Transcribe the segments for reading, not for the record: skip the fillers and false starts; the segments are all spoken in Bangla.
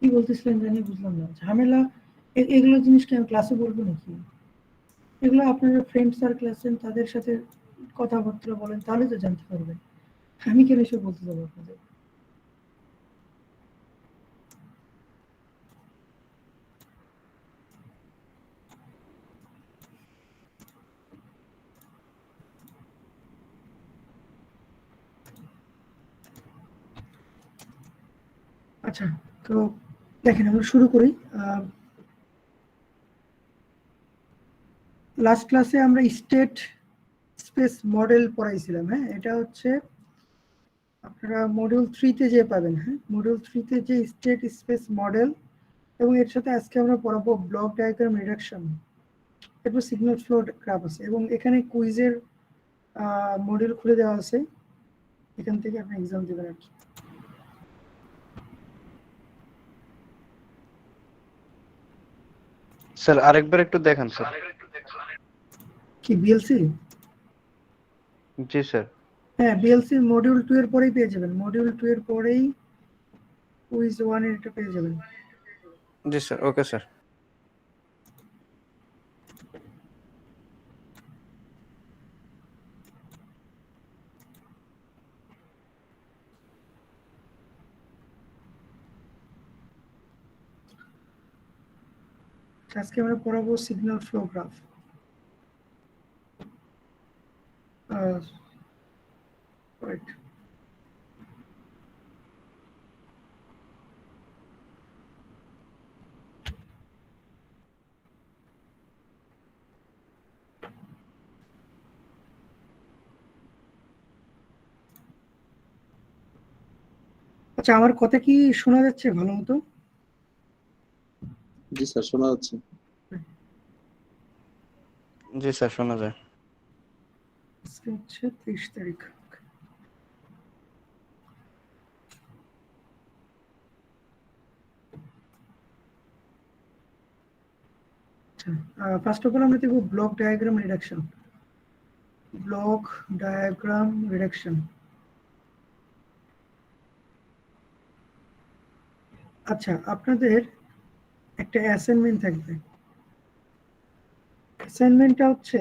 কি বলতেছিলেন জানি বুঝলাম না। ঝামেলা এগুলো জিনিস কি আমি ক্লাসে বলবো নাকি? এগুলো আপনারা ফ্রেন্ড সার্কেল আছেন তাদের সাথে কথাবার্তা বলেন তাহলে তো জানতে পারবেন। আমি কেন এসব বলতে যাবো আপনাদের? আচ্ছা, তো দেখেন আমরা শুরু করি। লাস্ট ক্লাসে আমরা স্টেট স্পেস মডেল পড়াইছিলাম। হ্যাঁ, এটা হচ্ছে আপনারা মডিউল 3 তে যে পাবেন। হ্যাঁ, মডিউল 3 তে যে স্টেট স্পেস মডেল, এবং এর সাথে আজকে আমরা পড়াবো ব্লক ডায়াগ্রাম রিডাকশন, এরপর সিগন্যাল ফ্লো গ্রাফ আছে, এবং এখানে কুইজের মডিউল খুলে দেওয়া আছে, এখান থেকে আপনি এক্সাম দেবেন আর কি। স্যার আরেকবার একটু দেখান স্যার। কি বিএলসি? জি স্যার। হ্যাঁ, বিএলসি মডিউল 2 এর পরেই পেয়ে যাবেন। মডিউল 2 এর পরেই কুইজ 1 এর এটা পেয়ে যাবেন। জি স্যার, ওকে স্যার। আজকে আমরা পড়াবো সিগন্যাল ফ্লো গ্রাফ। রাইট। আচ্ছা, আমার কথা কি শোনা যাচ্ছে ভালো মতো? জি স্যার, শোনা যাচ্ছে। জি স্যার, শোনা যায়। আজকে হচ্ছে 23 তারিখ। ফার্স্ট অফ অল আমরা দেখব block diagram reduction. Block diagram reduction. আচ্ছা, আপনাদের একটা অ্যাসাইনমেন্ট থাকবে। অ্যাসাইনমেন্টটা হচ্ছে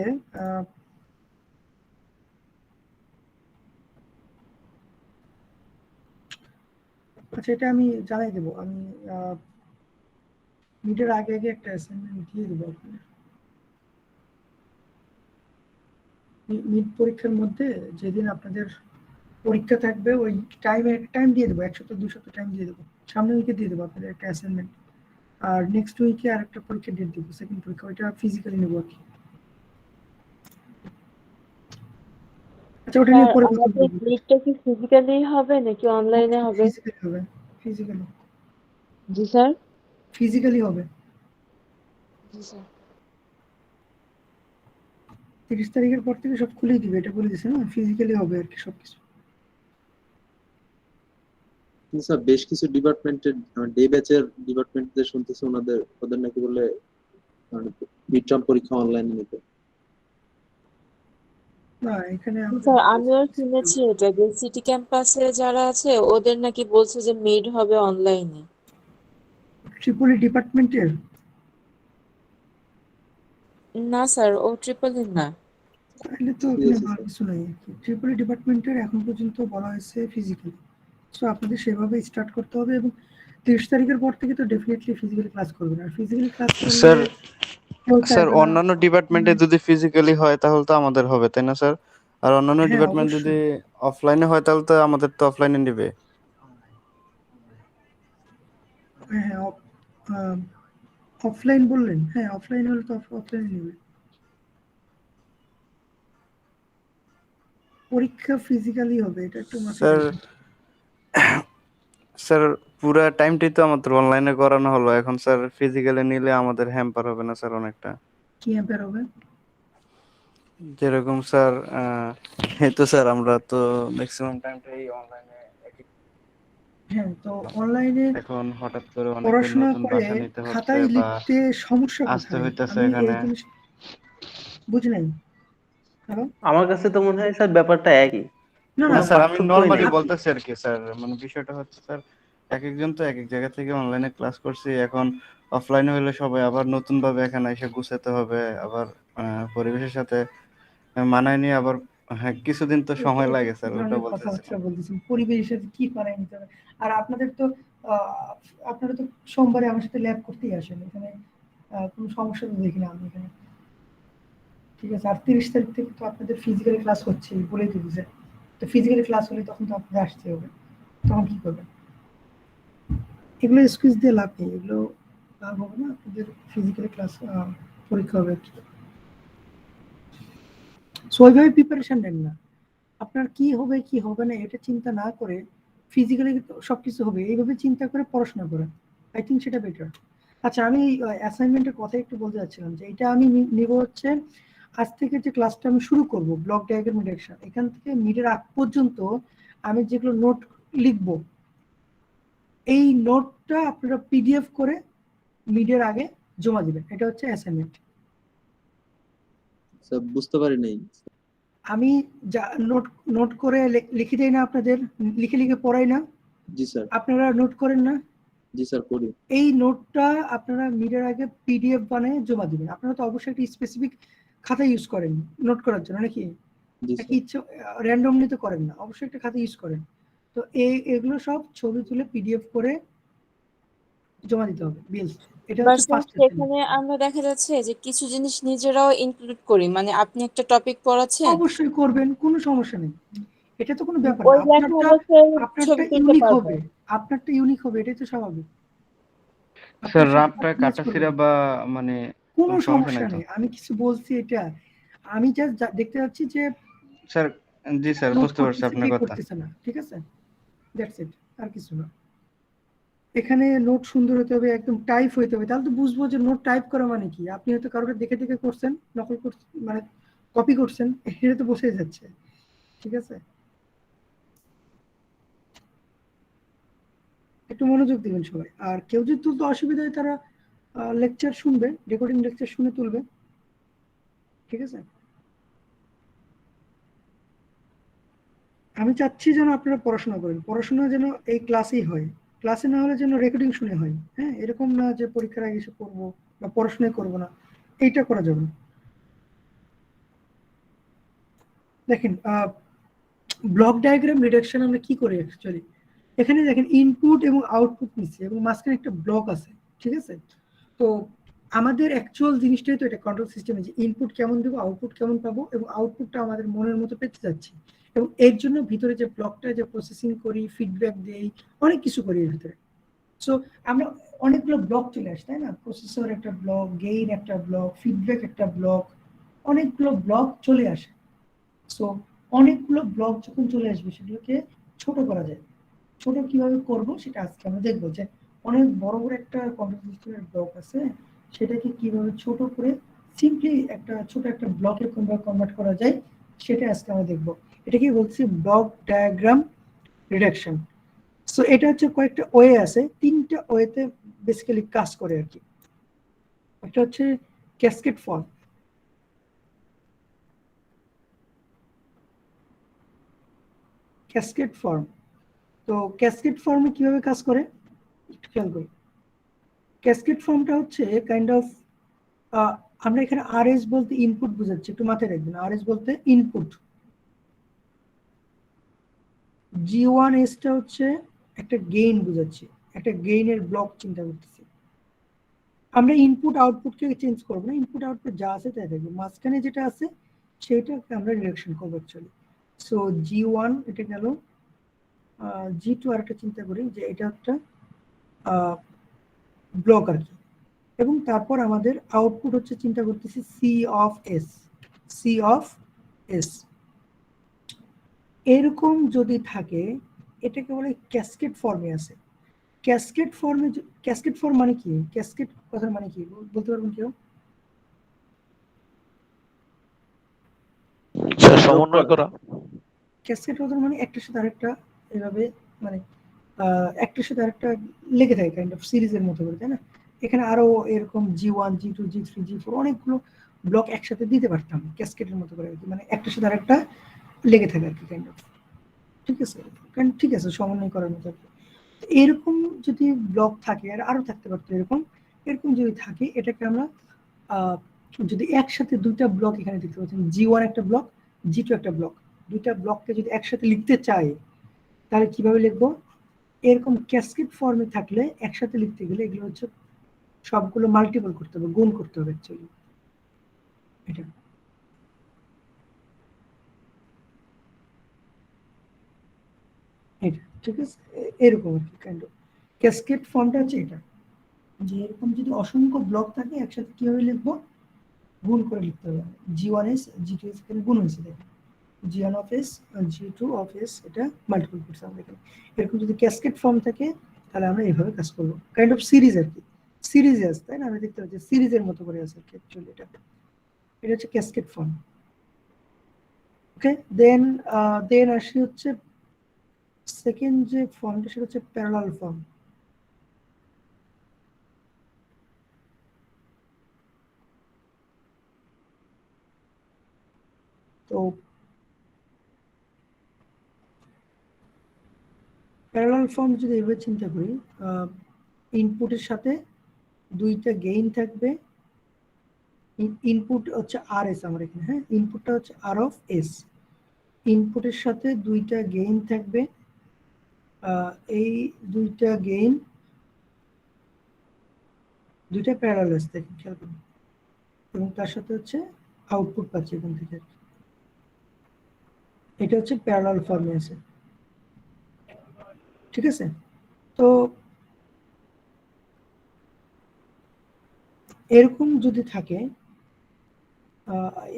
আচ্ছা, এটা আমি জানাই দেবো। আমি মিটের আগে আগে একটা অ্যাসাইনমেন্ট দিয়ে দেবো আপনাদের। মিড পরীক্ষার মধ্যে যেদিন আপনাদের পরীক্ষা থাকবে ওই টাইম দিয়ে দেবো, 1 সপ্তাহ 2 সপ্তাহ টাইম দিয়ে দেবো। সামনের উইকে দিয়ে দেবো আপনাদের একটা অ্যাসাইনমেন্ট। আর নেক্সট উইকে আর একটা পরীক্ষা ডেট দেবো, সেকেন্ড পরীক্ষা, ওইটা ফিজিক্যালি নেবো আর কি। আচ্ছা, ওটা নিয়ে পরে কথা আমাদের বলবো। মিটটা কি ফিজিক্যালি হবে নাকি অনলাইনে হবে? ফিজিক্যালি হবে। ফিজিক্যালি। জি স্যার। ফিজিক্যালি হবে। জি স্যার। 30 তারিখের পর থেকে সব খুলেই দিবে, এটা বলে দিছে না, ফিজিক্যালি হবে আর কি সবকিছু। কিন্তু স্যার বেশ কিছু ডিপার্টমেন্টের ডে ব্যাচের ডিপার্টমেন্টদের শুনতেছি ওদের নাকি বলে মিড টার্ম পরীক্ষা অনলাইনে নিতে। না, এখানে স্যার আমিও শুনেছি এটা, যে সিটি ক্যাম্পাসে যারা আছে ওদের নাকি বলছে যে মিড হবে অনলাইনে। ট্রিপলি ডিপার্টমেন্টের। না স্যার, ও ট্রিপল না। তাহলে তো ওখানে ভালো কিছু নাই আর কি। ট্রিপলি ডিপার্টমেন্টের এখন পর্যন্ত বলা হয়েছে ফিজিক্যালি। সো আপনাদের সেভাবে স্টার্ট করতে হবে, এবং 30 তারিখের পর থেকে তো ডেফিনেটলি ফিজিক্যালি ক্লাস করবেন। আর ফিজিক্যালি ক্লাস করলে স্যার কেউ স্যার চাইবে না। অন্যান্য ডিপার্টমেন্টে যদি ফিজিক্যালি হয় তাহলে তো আমাদের হবে, তাই না স্যার? আর অন্যান্য হ্যাঁ, ডিপার্টমেন্ট যদি অবশ্যই। অফলাইনে হয় তাহলে তো আমাদের তো অফলাইনে নেবে। হ্যাঁ, অফলাইন বললেন? হ্যাঁ, অফলাইন হলে তো অফলাইনে নেবে। পরীক্ষা ফিজিক্যালি হবে, এটা একটু মাথায় স্যার রাখবেন। স্যার পুরা টাইমটাই তো আমাদের অনলাইনে করানো হলো, এখন স্যার ফিজিক্যালি নিলে আমাদের হ্যাম্পার হবে না স্যার অনেকটা? কি ব্যাপার হবে? যেরকম স্যার এই তো স্যার আমরা তো ম্যাক্সিমাম টাইমটাই অনলাইনে। হ্যাঁ, তো অনলাইনে এখন হঠাৎ করে অনেকে পড়াশোনা নতুন করে বাসা নিতে হচ্ছে খাতায় বা লিখতে সমস্যা আসতে কোথায়? হইতেছে আমি এই এখানে। জিনিস বুঝি নাই। হ্যালো? আমার কাছে তো মনে হয় স্যার ব্যাপারটা একই, না, না না, কোনো স্যার, আমি পার্থক্যই নরমালি নেই। বলতেছি আর কি স্যার, মানে বিষয়টা হচ্ছে স্যার এক একজন তো এক এক জায়গা থেকে অনলাইনে ক্লাস করছি, এখন অফলাইনে হলে সবাই আবার নতুন ভাবে এখানে এসে গুছাতে হবে, আবার পরিবেশের সাথে মানায় নিয়ে আবার, হ্যাঁ কিছুদিন তো সময় এটা লাগে কি স্যার, ওটা ধরনের কথাবার্তা বলতেছিলাম। বলতেছেন? পরিবেশের সাথে কি মানায় নিতে হবে? আর আপনারা তো সোমবারে আমার সাথে ল্যাব করতেই আসেন এখানে, কোনো সমস্যা তো দেখি না আমি এখানে। ঠিক আছে, আর 30 তারিখ থেকে তো আপনাদের ফিজিক্যালি ক্লাস হচ্ছে বলেই তো দিয়েছে। তো ফিজিক্যালি ক্লাস হলে তখন তো আপনাদের আসতে হবে, তখন কি করবেন? এগুলো এক্সকিউজ দিয়ে লাভ নেই, এগুলো লাভ হবে না, আপনাদের ফিজিক্যালি ক্লাস পরীক্ষা হবে আর কি। সো ওইভাবে প্রিপারেশন নেন না, আপনার কি হবে কি হবে না এটা চিন্তা না করে ফিজিক্যালি সবকিছু হবে এইভাবে চিন্তা করে পড়াশোনা করেন, আই থিঙ্ক সেটা বেটার। আচ্ছা, আমি অ্যাসাইনমেন্টের কথা একটু বলতে চাচ্ছিলাম যে এটা আমি নিব হচ্ছে আজ থেকে যে ক্লাসটা আমি শুরু করব ব্লক ডায়াগ্রাম রিডাকশন, এখান থেকে মিডের আগ পর্যন্ত আমি যেগুলো নোট লিখব, এই নোটটা আপনারা পিডিএফ করে মিডের আগে জমা দিবেন, এটা হচ্ছে অ্যাসাইনমেন্ট। স্যার বুঝতে পারি নাই। আমি যা নোট নোট করে লিখে দেই না আপনাদের, লিখে লিখে পড়াই না, জি স্যার। আপনারা নোট করেন না? জি স্যার করি। এই নোটটা আপনারা মিডের আগে পিডিএফ বানিয়ে জমা দিবেন। আপনারা তো অবশ্যই একটা স্পেসিফিক খাতা ইউজ করেন নোট করার জন্য নাকি? জি কি ইচ্ছে র্যান্ডমলি তো করেন না, অবশ্যই একটা খাতা ইউজ করেন। তো এগুলো সব ছবি তুলে পিডিএফ করে জমা দিতে হবে বিলস। এটা এবার হচ্ছে স্যার ফার্স্ট সেখানে আমরা দেখা যাচ্ছে যে কিছু জিনিস নিজেরাও ইনক্লুড করি, মানে আপনি একটা টপিক পড়াচ্ছেন, অবশ্যই করবেন, কোনো সমস্যা নেই, এটা তো কোনো ব্যাপার না। ওই লেখা আপনারটা অবস্থায় ছবি আপনারটা তুলতে ইউনিক পারবো। হবে, আপনারটা ইউনিক হবে, এটাই তো স্বাভাবিক। স্যার আপনার সাথে রাফটা ম্যাচ করবে, কাটাছিড়া বা মানে কোনো সমস্যা সমস্যা নাই তো? নেই। আমি কিছু বলছি এটা, আমি জাস্ট দেখতে যাচ্ছি যে স্যার জি স্যার, নোট বুঝতে পারছি করতেছে আপনার কি কথা। করতেছে না, ঠিক আছে, দ্যাটস ইট, আর কিছু না। এখানে নোট সুন্দর হতে হবে, একদম টাইপ হইতে হবে, তাহলে তো বুঝবো যে নোট টাইপ করা মানে কি। আপনি হয়তো কারোর দেখে দেখে করছেন, নকল করছেন, মানে কপি করছেন, এটা তো বসে যাচ্ছে, ঠিক আছে। একটু মনোযোগ দিবেন সবাই। আর কেউ যদি তুলতে অসুবিধা হয় তারা লেকচার শুনবে, রেকর্ডিং লেকচার শুনে তুলবে, ঠিক আছে। আমি চাচ্ছি যেন আপনারা পড়াশোনা করেন, পড়াশোনা যেন এই ক্লাসেই হয়, ক্লাসে না হলে যেন রেকর্ডিং শুনে হয়। হ্যাঁ, এরকম না যে পরীক্ষার আগে এসে করবো বা পড়াশোনায় করবো না, এইটা করা যাবে না। দেখেন, ব্লক ডায়াগ্রাম রিডাকশন আমরা কি করি অ্যাকচুয়ালি, এখানে দেখেন ইনপুট এবং আউটপুট নিচ্ছে এবং মাঝখানে একটা ব্লক আছে, ঠিক আছে। তো আমাদের অ্যাকচুয়াল জিনিসটাই তো এটা কন্ট্রোল সিস্টেমে, যে ইনপুট কেমন দেবো আউটপুট কেমন পাবো, এবং আউটপুটটা আমাদের মনের মতো পেতে যাচ্ছি, এবং এর জন্য ভিতরে যে ব্লকটা যে প্রসেসিং করি, ফিডব্যাক দেই, অনেক কিছু করি এর ভিতরে। সো আমরা অনেকগুলো ব্লক চলে আসে, তাই না? প্রসেসর একটা ব্লক, গেইন একটা ব্লক, ফিডব্যাক একটা ব্লক, অনেকগুলো ব্লক চলে আসে। সো অনেকগুলো ব্লক যখন চলে আসবে সেগুলোকে ছোট করা যায়। ছোট কিভাবে করব সেটা আজকে আমরা দেখবো, যে অনেক বড় বড় একটা কম্পিউটার সিস্টেমের ব্লক আছে, সেটাকে কিভাবে ছোট করে সিম্পলি একটা ছোট একটা ব্লকে কনভার্ট করা যায়, সেটা আজকে আমরা দেখবো। এটাকে বলছি ব্লক ডায়াগ্রাম রিডাকশন। সো এটা হচ্ছে কয়েকটা ওয়ে আছে, তিনটা ওয়েতে বেসিক্যালি কাজ করে আর কি। একটা হচ্ছে ক্যাসকেড ফর্ম, ক্যাসকেড ফর্ম। তো ক্যাসকেড ফর্মে কিভাবে কাজ করে একটু খেয়াল করি। ক্যাসকেড ফর্মটা হচ্ছে কাইন্ড অফ, আমরা এখানে আরএস বলতে ইনপুট বোঝাচ্ছি, একটু মাথায় রাখবেন, আরএস বলতে ইনপুট, G1S টা হচ্ছে একটা গেইন বোঝাচ্ছি, একটা গেইনের ব্লক চিন্তা করতেছি। আমরা ইনপুট আউটপুটকে চেঞ্জ করবো না, ইনপুট আউটপুট যা আছে তাই থাকবে, মাঝখানে যেটা আছে সেটাকে আমরা রিডাকশন করবো অ্যাকচুয়ালি। সো G1 এটা গেল, G2 আর একটা চিন্তা করি যে এটা একটা ব্লক আর কি, এবং তারপর আমাদের আউটপুট হচ্ছে চিন্তা করতেছি C of S, C of S. এরকম যদি থাকে এটাকে বলে ক্যাসকেড ফর্মে আছে। ক্যাসকেড ফর্মে, ক্যাসকেড ফর্ম মানে কি, ক্যাসকেড কথার মানে কি বলতে পারবেন কেউ? স্যার সমন্বয় করা। ক্যাসকেড কথার মানে একটার সাথে আরেকটা এভাবে, মানে একটার সাথে আরেকটা লেগে থাকে কাইন্ড অফ সিরিজের মতো করে, তাই না? এখানে আরো এরকম G1 G2 G3 G4 অনেকগুলো ব্লক একসাথে দিতে পারতাম ক্যাসকেডের মতো করে আর কি, মানে একটার সাথে আরেকটা লেগে থাকে আর কি কাইন্ড অফ, ঠিক আছে, ঠিক আছে, সমন্বয় করার মতো আর কি। এরকম যদি ব্লক থাকে, আর আরো থাকতে পারতো এরকম, এরকম যদি থাকে এটাকে আমরা যদি একসাথে দুইটা ব্লক এখানে দেখতে পাচ্ছেন, G1 একটা ব্লক, G2 একটা ব্লক, দুইটা ব্লককে যদি একসাথে লিখতে চাই তাহলে কিভাবে লিখবো? এরকম ক্যাসকেড ফর্মে থাকলে একসাথে লিখতে গেলে এগুলো হচ্ছে সবগুলো মাল্টিপল করতে হবে, গুণ করতে হবে অ্যাকচুয়ালি। এটা এটা ঠিক আছে, এরকম আর কি কাইন্ড অফ ক্যাসকেড ফর্মটা হচ্ছে এটা, যে এরকম যদি অসংখ্য ব্লক থাকে একসাথে কিভাবে লিখবো? গুণ করে লিখতে হবে। G1s G2s এখানে গুণ হয়েছে, দেখেন G1 of s G2 of s এটা মাল্টিপল করছে আমরা এখানে। এরকম যদি ক্যাসকেড ফর্ম থাকে তাহলে আমরা এইভাবে কাজ করবো, কাইন্ড অফ সিরিজ আর কি, সিরিজে আছে তাই না? আমরা দেখতে পাচ্ছি সিরিজের মতো করে আছে অ্যাকচুয়ালি। এটা হচ্ছে ক্যাসকেড ফর্ম। ওকে, দেন আসি হচ্ছে সেকেন্ড যে ফর্মটা, সেটা হচ্ছে প্যারালাল ফর্ম। তো প্যারালাল ফর্ম যদি এভাবে চিন্তা করি, ইনপুটের সাথে দুইটা গেইন থাকবে, ইনপুট হচ্ছে আর এস আমার এখানে, হ্যাঁ ইনপুটটা হচ্ছে আর অফ এস, ইনপুটের সাথে দুইটা গেইন থাকবে, এই দুইটা গেইন দুইটা প্যারালাল দেখেন খেয়াল করুন, এবং তার সাথে হচ্ছে আউটপুট পাচ্ছি এখান থেকে। এটা হচ্ছে প্যারালাল ফর্মে আছে, ঠিক আছে? তো এরকম যদি থাকে,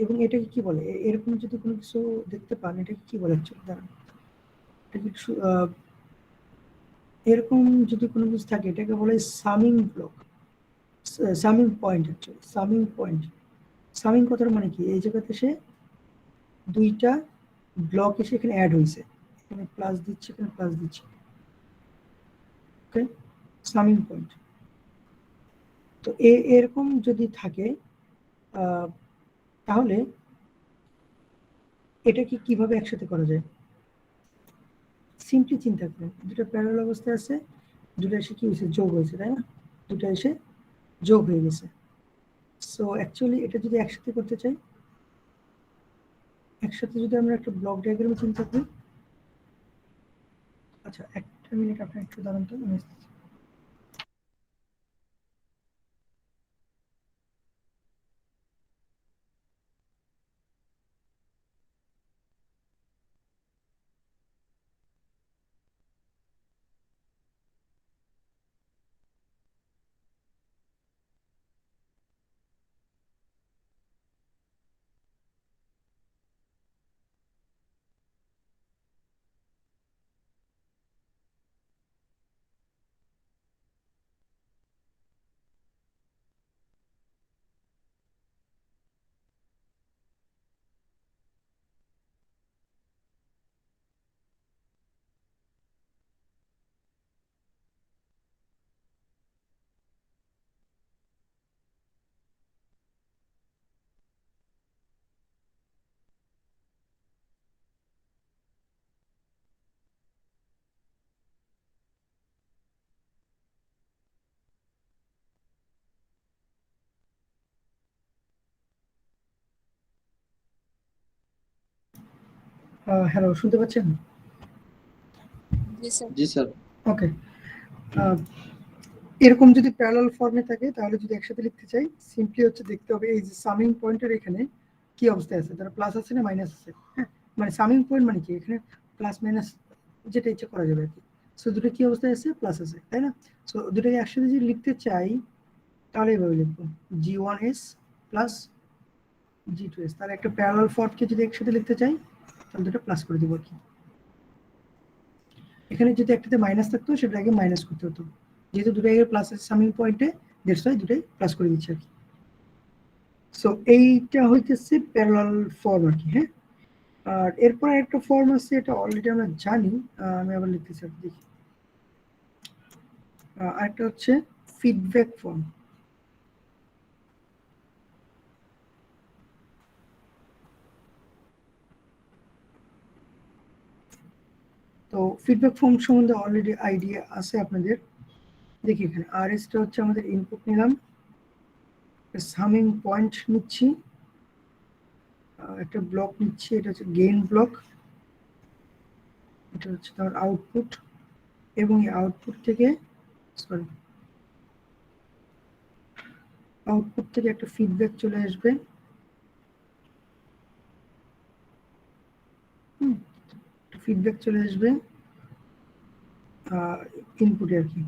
এবং এটাকে কি বলে, এরকম যদি কোনো কিছু দেখতে পান এটাকে কি বলে অ্যাকচুয়ালি, দাঁড়ান এটাকে এরকম যদি কোনো কিছু থাকে এটাকে বলে summing block, summing point actually, summing point. Summing কথার মানে কি? এই জায়গাতে সে দুইটা ব্লক এসে এখানে অ্যাড হয়েছে, এখানে প্লাস দিচ্ছে, এখানে প্লাস দিচ্ছে, ওকে, সামিং পয়েন্ট। তো এরকম যদি থাকে তাহলে এটাকে কিভাবে একসাথে করা যায়? সিম্পলি চিন্তা করেন, দুটো প্যারালাল অবস্থায় আছে, দুটো এসে কি হয়েছে? যোগ হয়েছে, তাই না? দুটো এসে যোগ হয়ে গেছে। সো অ্যাকচুয়ালি এটা যদি একসাথে করতে চাই, একসাথে যদি আমরা একটা ব্লক ডায়াগ্রাম চিন্তা করি, আচ্ছা একটা মিনিট আপনার একটু দাঁড়ান তো, হ্যালো, শুনতে পাচ্ছেন? জি স্যার। জি স্যার। ওকে, এরকম যদি প্যারালাল ফর্মে থাকে তাহলে যদি একসাথে লিখতে চাই, সিম্পলি হচ্ছে দেখতে হবে এই যে সামিং পয়েন্টের এখানে কি অবস্থায় আছে, তারা প্লাস আছে না মাইনাস আছে, হ্যাঁ মানে সামিং পয়েন্ট মানে কি, এখানে প্লাস মাইনাস যেটা ইচ্ছা করা যাবে আর কি। সো দুটো কি অবস্থায় আছে? প্লাস আছে, তাই না? সো দুটোকে একসাথে যদি লিখতে চাই তাহলে এভাবে লিখবো, G1s প্লাস G2s। তাহলে একটা প্যারালাল ফর্মকে যদি একসাথে লিখতে চাই তাহলে দুটো প্লাস করে দিব আর কি। এখানে যদি একটাতে মাইনাস থাকতো সেটা আগে মাইনাস করতে হতো, যেহেতু দুটো আগে প্লাস আছে সামিং পয়েন্টে, দ্যাটস ওয়াই দুটোই প্লাস করে দিচ্ছি আর কি। সো এইটা হইতেছে প্যারালাল ফর্ম আর কি, হ্যাঁ। আর এরপর একটা ফর্ম আছে, এটা অলরেডি আমরা জানি, আমি আবার লিখতেছি, আপনি দেখি। আরেকটা হচ্ছে ফিডব্যাক ফর্ম। তো তো ফিডব্যাক ফর্ম সম্বন্ধে অলরেডি আইডিয়া আছে আপনাদের। দেখি এখানে আরএসটা হচ্ছে আমাদের ইনপুট নিলাম, সামিং পয়েন্ট নিচ্ছি, একটা ব্লক নিচ্ছি, এটা হচ্ছে গেইন ব্লক, এটা হচ্ছে তার আউটপুট, এবং এই আউটপুট থেকে একটা ফিডব্যাক চলে আসবে। ফিডব্যাক চলে আসবে ইনপুটে আর কি।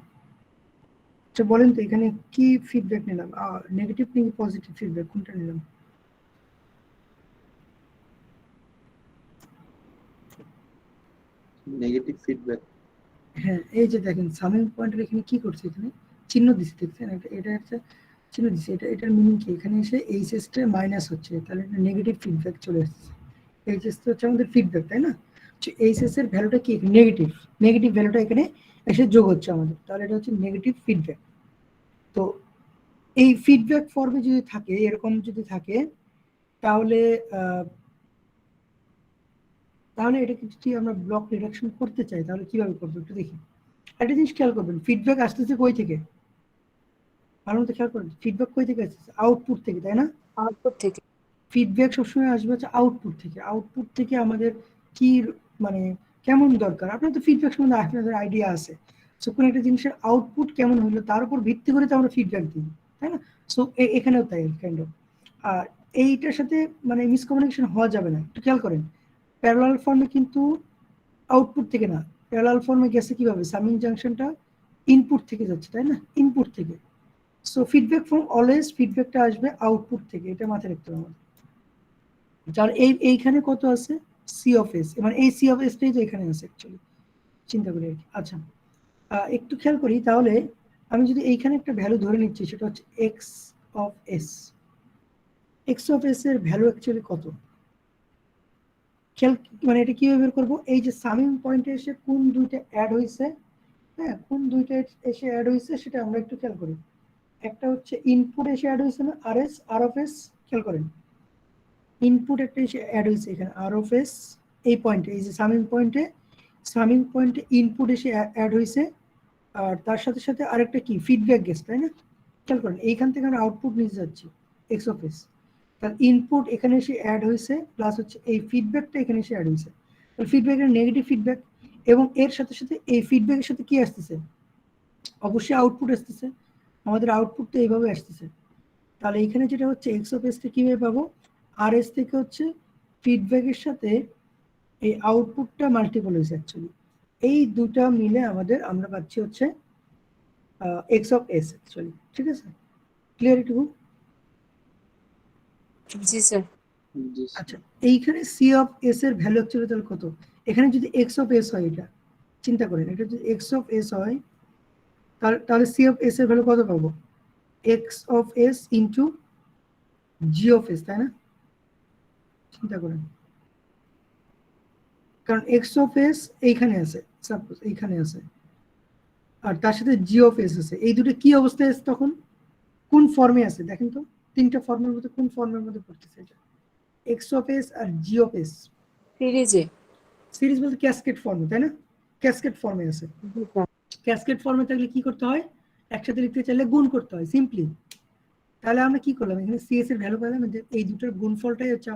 আচ্ছা বলেন তো এখানে কি ফিডব্যাক নিলাম, নেগেটিভ নাকি পজিটিভ ফিডব্যাক, কোনটা নিলাম? Negative feedback. হ্যাঁ, এই যে দেখেন সামিং পয়েন্টের এখানে কি করছে, এখানে চিহ্ন দিচ্ছে, দেখছেন? এটা একটা চিহ্ন দিচ্ছে, এটার মিনিং কি? এখানে এসে এইচএসটা মাইনাস হচ্ছে, তাহলে এটা নেগেটিভ ফিডব্যাক চলে আসছে। এইচএস তো হচ্ছে আমাদের ফিডব্যাক, তাই না? এইচএস এর ভ্যালুটা কি? নেগেটিভ। নেগেটিভ ভ্যালুটা এখানে এসে যোগ হচ্ছে আমাদের, তাহলে এটা হচ্ছে নেগেটিভ ফিডব্যাক। তো এই ফিডব্যাক ফর্মে যদি থাকে, এরকম যদি থাকে, তাহলে তাহলে এটাকে যদি আমরা ব্লক রিডাকশন করতে চাই তাহলে কিভাবে করবো একটু দেখি। একটা জিনিস খেয়াল করবেন, ফিডব্যাক আসতেছে কই থেকে? ভালো মতো খেয়াল করবেন, ফিডব্যাক কই থেকে আসতেছে? আউটপুট থেকে, তাই না? আউটপুট থেকে। ফিডব্যাক সবসময় আসবে হচ্ছে আউটপুট থেকে। আউটপুট থেকে আমাদের কি মানে কেমন দরকার, আপনার তো ফিডব্যাক সম্বন্ধে আপনাদের আইডিয়া আছে। সো কোনো একটা জিনিসের আউটপুট কেমন হলো তার উপর ভিত্তি করে তো আমরা ফিডব্যাক দিই, তাই না? সো এখানেও তাই কাইন্ড অফ। আর এইটার সাথে মানে মিসকমিউনিকেশন হওয়া যাবে না, একটু খেয়াল করেন। প্যারালাল ফর্মে কিন্তু আউটপুট থেকে না, প্যারালাল ফর্মে গেছে কিভাবে? সামিং জাংশনটা ইনপুট থেকে যাচ্ছে, তাই না? ইনপুট থেকে। সো ফিডব্যাক ফর্ম অলওয়েজ ফিডব্যাকটা আসবে আউটপুট থেকে, এটা মাথায় রাখতে হবে। যার এইখানে কত আছে? সি অফ এস, মানে এই সি অফ এসটাই তো এখানে আছে অ্যাকচুয়ালি, চিন্তা করি আর কি। আচ্ছা একটু খেয়াল করি তাহলে, আমি যদি এইখানে একটা ভ্যালু ধরে নিচ্ছি, সেটা হচ্ছে x of S. X of S এর ভ্যালু অ্যাকচুয়ালি কত? খেয়াল মানে এটা কিভাবে বের করবো? এই যে সামিং পয়েন্টে এসে কোন দুইটা অ্যাড হয়েছে, হ্যাঁ কোন দুইটা এসে অ্যাড হয়েছে সেটা আমরা একটু খেয়াল করি। একটা হচ্ছে ইনপুট এসে অ্যাড হয়েছে না, আর এস, আর অফ এস, খেয়াল করেন। ইনপুট একটা এসে অ্যাড হয়েছে এখানে, আর অফ এস, এই পয়েন্টে, এই যে সামিং পয়েন্টে ইনপুট এসে অ্যাড হয়েছে, আর তার সাথে সাথে আরেকটা কি ফিডব্যাক গেছে, তাই না? খেয়াল করেন এইখান থেকে আমরা আউটপুট নিতে যাচ্ছি এক্স অফ এস, তার ইনপুট এখানে এসে অ্যাড হয়েছে, প্লাস হচ্ছে এই ফিডব্যাকটা এখানে এসে অ্যাড হয়েছে। ফিডব্যাকের নেগেটিভ ফিডব্যাক, এবং এর সাথে সাথে এই ফিডব্যাকের সাথে কি আসতেছে? অবশ্যই আউটপুট আসতেছে, আমাদের আউটপুট তো এইভাবে আসতেছে। তাহলে এখানে যেটা হচ্ছে এক্স অফ এস থেকে কিভাবে পাবো? আর এস থেকে হচ্ছে ফিডব্যাকের সাথে এই আউটপুটটা মাল্টিপল হয়েছে অ্যাকচুয়ালি, এই দুটা মিলে আমাদের আমরা পাচ্ছি হচ্ছে এক্স অফ এস অ্যাকচুয়ালি। ঠিক আছে, ক্লিয়ার এটুকু? জি স্যার। আচ্ছা এইখানে সি অফ এস এর ভ্যালু অ্যাকচুয়ালি তাহলে কত? এখানে যদি এক্স অফ এস হয়, এটা চিন্তা করেন, এটা যদি এক্স অফ এস হয় তাহলে সি অফ এস এর ভ্যালু কত পাবো? X of S into G of S, তাই না? চিন্তা করেন, কারণ এক্স অফ এস এইখানে আছে, সাপোজ এইখানে আছে, আর তার সাথে জি অফ এস আছে, এই দুটো কি অবস্থায় আছে তখন? কোন ফর্মে আছে দেখেন তো, তিনটা ফর্মের মধ্যে কোন ফর্মের মধ্যে পড়তেছে এটা? এক্স অফ এস আর জি অফ এস সিরিজে। সিরিজ বলতে ক্যাসকেড ফর্মে, তাই না? ক্যাসকেড ফর্মে আছে। জি স্যার। ক্যাসকেড ফর্মে থাকলে কি করতে হয়? একসাথে লিখতে চাইলে গুণ করতে হয় সিম্পলি। তাহলে আমরা কি করলাম, এখানে সিএস এর ভ্যালু পেলাম, যে এই দুটোর গুণফলটাই হচ্ছে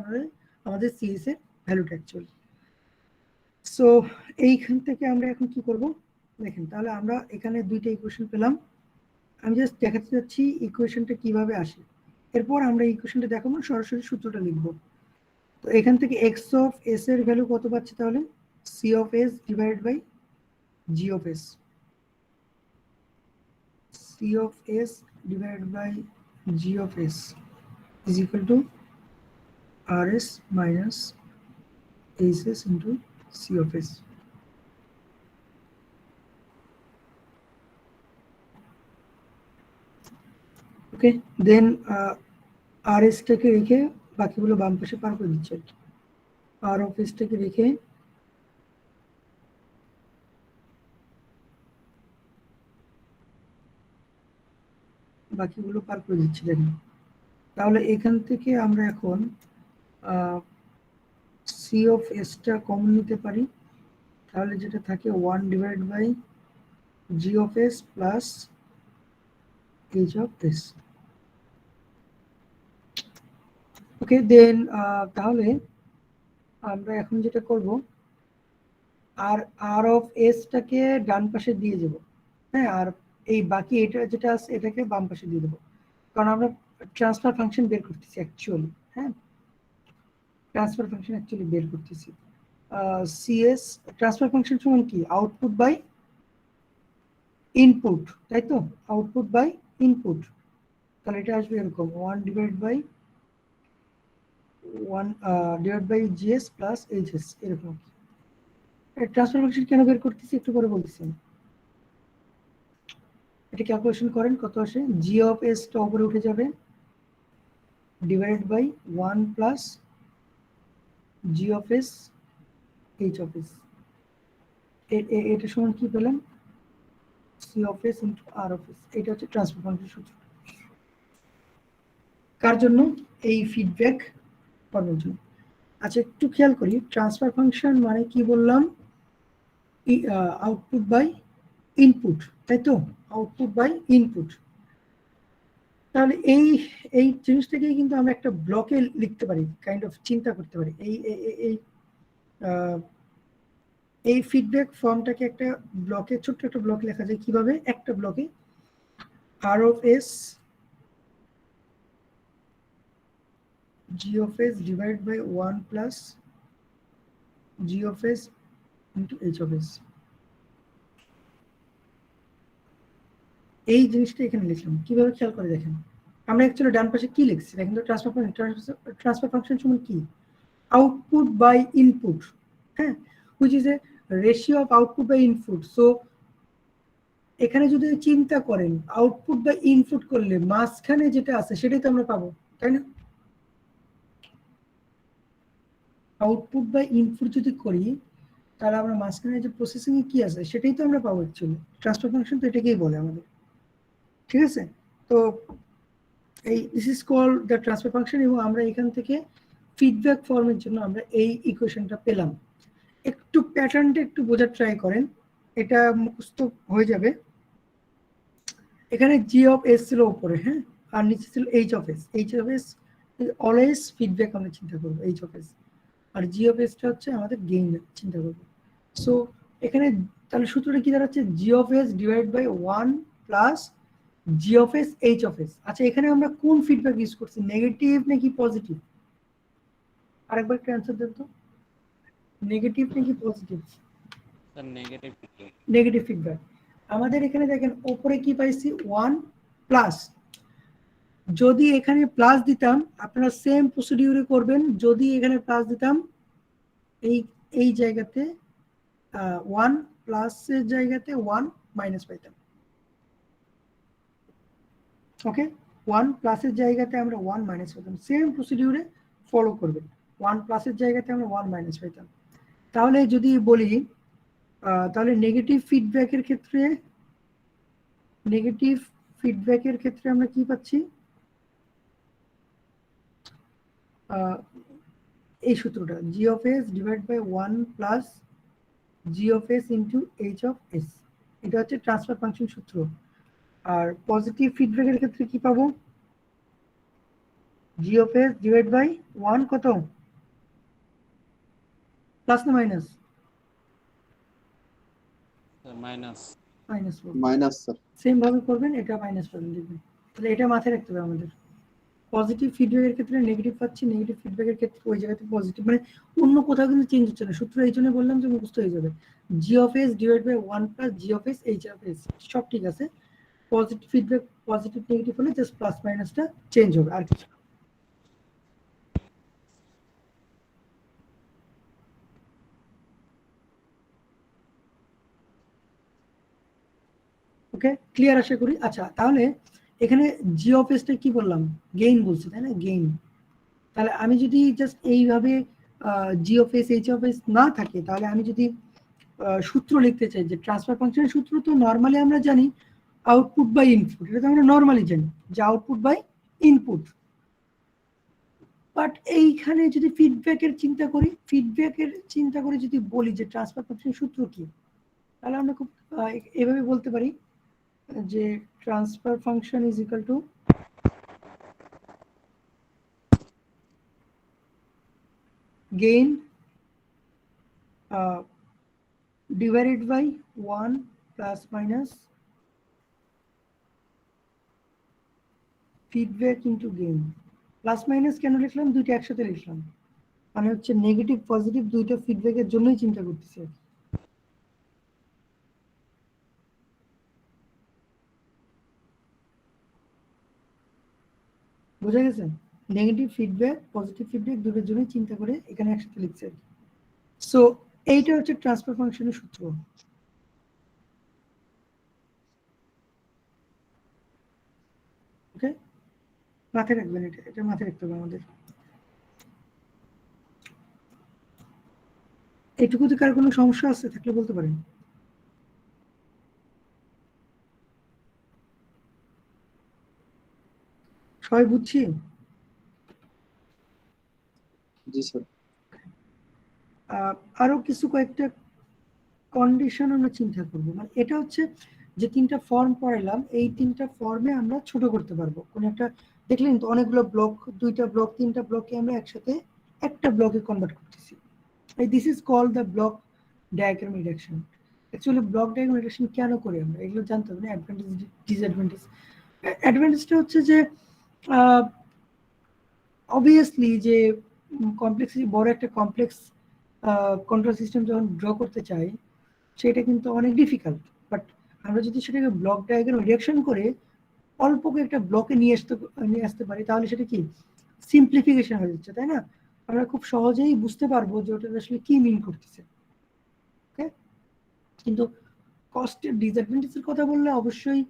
আমাদের সিএস এর ভ্যালুটা অ্যাকচুয়ালি। সো এইখান থেকে আমরা এখন কি করব দেখেন, তাহলে আমরা এখানে দুইটা ইকুয়েশন পেলাম। আমি জাস্ট দেখাতে যাচ্ছি ইকুয়েশনটা কিভাবে আসে, এরপর আমরা ইকুয়েশনটা দেখাবো, সরাসরি সূত্রটা লিখব। তো এখান থেকে এক্স অফ এস এর ভ্যালু কত পাচ্ছি তাহলে? C of S divided by G of S, C of S divided by G of S is equal to rs minus hs into c of s. Okay, then rs টাকে রেখে বাকিগুলো বাম পাশে পার করে দিচ্ছি, আর অফ এস টাকে রেখে বাকিগুলো পার করে দিচ্ছি দেখেন। তাহলে এখান থেকে আমরা এখন সি অফ এস টা কমন নিতে পারি, তাহলে যেটা থাকে 1 divide by G of S plus H of S. Okay, then তাহলে আমরা এখন যেটা করব, আর অফ এসটাকে ডান পাশে দিয়ে দেব, হ্যাঁ, আর এই বাকি এটা যেটা আছে এটাকে বাম পাশে দিয়ে দেবো, কারণ আমরা ট্রান্সফার ফাংশন বের করতেছি অ্যাকচুয়ালি, হ্যাঁ, ট্রান্সফার ফাংশন অ্যাকচুয়ালি বের করতেছি। সিএস ট্রান্সফার ফাংশন সমান কি, আউটপুট বাই ইনপুট, তাই তো, আউটপুট বাই ইনপুট। তাহলে এটা আসবে এরকম 1 divide by GS plus HS, এরকম। ট্রান্সফার ফাংশন কেন বের করতেছি একটু পরে বলতেছি। এটা ক্যালকুলেশন করেন কত আসে, জি অফ এস টা উপরে উঠে যাবে divide by 1 plus G of S H of S, এটা সমান কি পেলাম, C of S into R of S. এটা হচ্ছে ট্রান্সফার ফাংশন সূত্র। কার জন্য, এই ফিডব্যাক করার জন্য। আচ্ছা একটু খেয়াল করি, ট্রান্সফার ফাংশন মানে কি বললাম, আউটপুট বাই ইনপুট, তাই তো, আউটপুট বাই ইনপুট। তাহলে এই এই জিনিসটাকেই কিন্তু আমরা একটা ব্লকে লিখতে পারি, কাইন্ড অফ চিন্তা করতে পারি। এই ফিডব্যাক ফর্মটাকে একটা ব্লকে, ছোট্ট একটা ব্লকে লেখা যায় কিভাবে, একটা ব্লকে R of S G of S divide by 1 plus G of S into H of S. এই জিনিসটা এখানে লিখলাম, কিভাবে খেয়াল করে দেখেন। আমরা অ্যাকচুয়ালি ডান পাশে কি লিখছি দেখেন তো, ট্রান্সফার ফাংশন সমান কি, আউটপুট বাই ইনপুট, হ্যাঁ, which is a ratio of output by input. So এখানে যদি চিন্তা করেন আউটপুট বাই ইনপুট করলে মাঝখানে যেটা আছে সেটাই তো আমরা পাবো, তাই না? আউটপুট বাই ইনপুট যদি করি তাহলে আমরা মাঝখানে যে প্রসেসিং এ কি আছে সেটাই তো আমরা পাবো অ্যাকচুয়ালি। ট্রান্সফার ফাংশন তো এটাকেই বলে আমাদের, ঠিক আছে? তো এই this is called the transfer function, এবং আমরা এখান থেকে ফিডব্যাক ফর্মের জন্য আমরা এই ইকুয়েশনটা পেলাম। একটু প্যাটার্নটা একটু বোঝার ট্রাই করেন, এটা মুখস্থ হয়ে যাবে। এখানে জি অফ এস ছিল উপরে, হ্যাঁ, আর নিচে ছিল H of S. H of S always feedback আমরা চিন্তা করবো, এইচ অফ এস, আর জি অফ এসটা হচ্ছে আমাদের গেইন চিন্তা করবো। সো এখানে তাহলে সূত্রটা কি দাঁড়াচ্ছে, G of S divide by 1 plus G of S H of S. আচ্ছা এখানে আমরা কোন ফিডব্যাক ইউজ করছি, নেগেটিভ নাকি পজিটিভ? আরেকবার একটু অ্যান্সার দেন তো, নেগেটিভ নাকি পজিটিভ? Negative feedback. আমাদের এখানে দেখেন উপরে কি পাইছি, 1 প্লাস। যদি এখানে প্লাস দিতাম, আপনারা সেম প্রসিডিউরে করবেন, যদি এখানে প্লাস দিতাম এই জায়গাতে 1 প্লাসের জায়গাতে 1 মাইনাস পাইতাম। ওকে, 1 প্লাসের জায়গাতে আমরা 1 মাইনাস পাইতাম, সেম প্রসিডিউরে ফলো করবেন। 1 প্লাসের জায়গাতে আমরা 1 মাইনাস পাইতাম। তাহলে যদি বলি তাহলে নেগেটিভ ফিডব্যাকের ক্ষেত্রে আমরা কি পাচ্ছি, এই সূত্রটা G of S divide by 1 plus G of S into H of S, এটা হচ্ছে ট্রান্সফার ফাংশন সূত্র। আর পজিটিভ ফিডব্যাকের ক্ষেত্রে কি পাবো, জি অফ এস ডিভাইড বাই 1 কত, প্লাস না মাইনাস? Minus sir. সেম ভাবে করবেন, এটা মাইনাস পাবেন দেখবেন। তাহলে এটা মাথায় রাখতে হবে আমাদের, পজিটিভ ফিডব্যাকের ক্ষেত্রে নেগেটিভ পাচ্ছি, নেগেটিভ ফিডব্যাকের ক্ষেত্রে ওই জায়গাতে পজিটিভ, মানে অন্য কোথাও কিন্তু চেঞ্জ হচ্ছে না। সূত্র এই জন্য বললাম যে মুখস্থ হয়ে যাবে, G of S divide by 1 plus G of S H of S, সব ঠিক আছে। পজিটিভ ফিডব্যাক পজিটিভ নেগেটিভ হলে জাস্ট প্লাস মাইনাসটা চেঞ্জ হবে, আর কিছু। ওকে, ক্লিয়ার আশা করি। আচ্ছা তাহলে এখানে জি অফ এসটা কি বললাম, গেইন বলছি, তাই না, গেইন। তাহলে আমি যদি জাস্ট এইভাবে G of S H of S না থাকে, তাহলে আমি যদি সূত্র লিখতে চাই, যে ট্রান্সফার ফাংশনের সূত্র তো নর্মালি আমরা জানি আউটপুট বাই ইনপুট, এটা তো আমরা নর্মালি জানি যে আউটপুট বাই ইনপুট। বাট এইখানে যদি ফিডব্যাকের চিন্তা করে যদি বলি যে ট্রান্সফার ফাংশন সূত্র কি, তাহলে আমরা খুব এভাবে বলতে পারি যে transfer function is equal to gain divided by 1 plus minus feedback into gain. Plus minus কেন লিখলাম, দুইটা একসাথে লিখলাম, মানে হচ্ছে নেগেটিভ পজিটিভ দুইটা ফিডব্যাকের জন্যই চিন্তা করতেছি। বুঝা গেছে? নেগেটিভ ফিডব্যাক পজিটিভ ফিডব্যাক দুটোর জন্যই চিন্তা করে এখানে একসাথে লিখছে। সো এইটা হচ্ছে ট্রান্সফার ফাংশনের সূত্র। ওকে, মাথায় রাখবেন, এটা মাথায় রাখতে হবে আমাদের। এটুকুতে কার কোনো সমস্যা আছে থাকলে বলতে পারেন। সবাই বুঝছি? জি স্যার। আরো কিছু কয়েকটা কন্ডিশন আমরা চিন্তা করবো, মানে এটা হচ্ছে যে তিনটা ফর্ম পড়াইলাম, এই তিনটা ফর্মে আমরা ছোট করতে পারবো। কোন একটা দেখলেন তো অনেকগুলো ব্লক, দুইটা ব্লক তিনটা ব্লকে আমরা একসাথে একটা ব্লকে কনভার্ট করতেছি। This is called the block diagram reduction. Actually block diagram reduction কেন করি আমরা, এগুলো জানতে হবে না। অ্যাডভান্টেজ ডিসঅ্যাডভান্টেজ, অ্যাডভান্টেজটা হচ্ছে যে অবভিয়াসলি যে কমপ্লেক্সিটি বড় একটা কমপ্লেক্স কন্ট্রোল সিস্টেম যখন ড্র করতে চাই সেটা কিন্তু অনেক ডিফিকাল্ট। বাট আমরা যদি সেটাকে ব্লক ডায়াগ্রাম রিডাকশন করে অল্পকে একটা ব্লকে নিয়ে আসতে পারি, তাহলে সেটা কি সিম্পলিফিকেশন হয়ে যাচ্ছে, তাই না? আমরা খুব সহজেই বুঝতে পারবো যে ওটা আসলে কি মিন করতেছে। ওকে, কিন্তু কস্টের ডিসঅ্যাডভান্টেজের কথা বললে অবশ্যই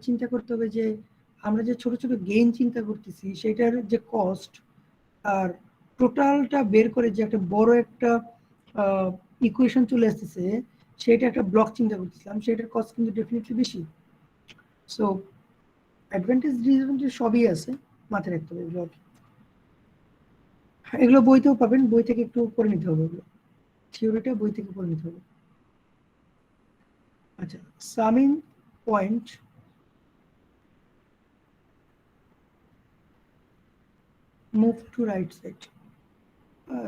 চিন্তা করতে হবে যে আমরা যে ছোট ছোট গেইন চিন্তা করতেছি সেটার যে কস্ট আর টোটালটা বের করে যে একটা বড় একটা ইকুয়েশন চলে আসতেছে, সেটা একটা ব্লক চিন্তা করতেছিলাম, সেটার কস্ট কিন্তু ডেফিনেটলি বেশি। সো অ্যাডভান্টেজ ডিসঅ্যাডভান্টেজ সবই আছে, মাথায় রাখতে হবে এগুলো। এগুলো বইতেও পাবেন, বই থেকে একটু করে নিতে হবে, এগুলো থিওরিটা বই থেকে করে নিতে হবে। আচ্ছা, summing point move to right side,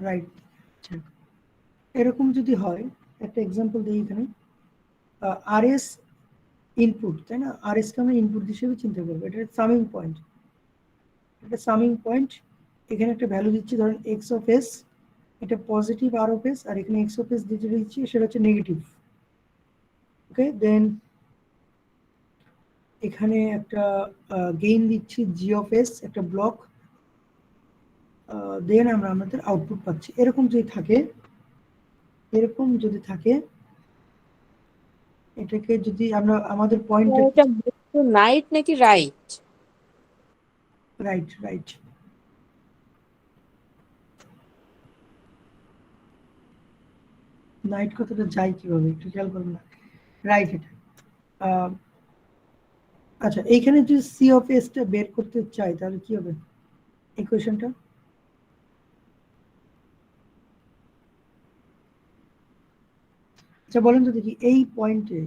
right. এরকম যদি হয়, একটা এক্সাম্পল দিই এখানে, আরএস ইনপুট, তাই না? আরএস কে আমরা ইনপুট হিসেবে চিন্তা করবো, এটা সামিং পয়েন্ট। এটা সামিং পয়েন্ট, এখানে একটা ভ্যালু দিচ্ছি ধরেন এক্স অফ এস, এটা পজিটিভ আর অফ এস, আর এখানে এক্স অফ এস যেটা দিচ্ছি সেটা হচ্ছে নেগেটিভ। ওকে, দেন এখানে একটা গেইন দিচ্ছি জি অফ এস, একটা ব্লক, দেন আমরা আমাদের আউটপুট পাচ্ছি। এরকম যদি থাকে এটাকে যদি আমরা আমাদের পয়েন্টটা এটা নাইট নাকি রাইট? Right, right. নাইট কথাটা যাই কিভাবে একটু খেয়াল করুন না, রাইট এটা। আচ্ছা, এইখানে যদি সি অফ এস টা বের করতে চাই তাহলে কি হবে ইকুয়েশনটা? আচ্ছা বলেন তো দেখি, এই পয়েন্টে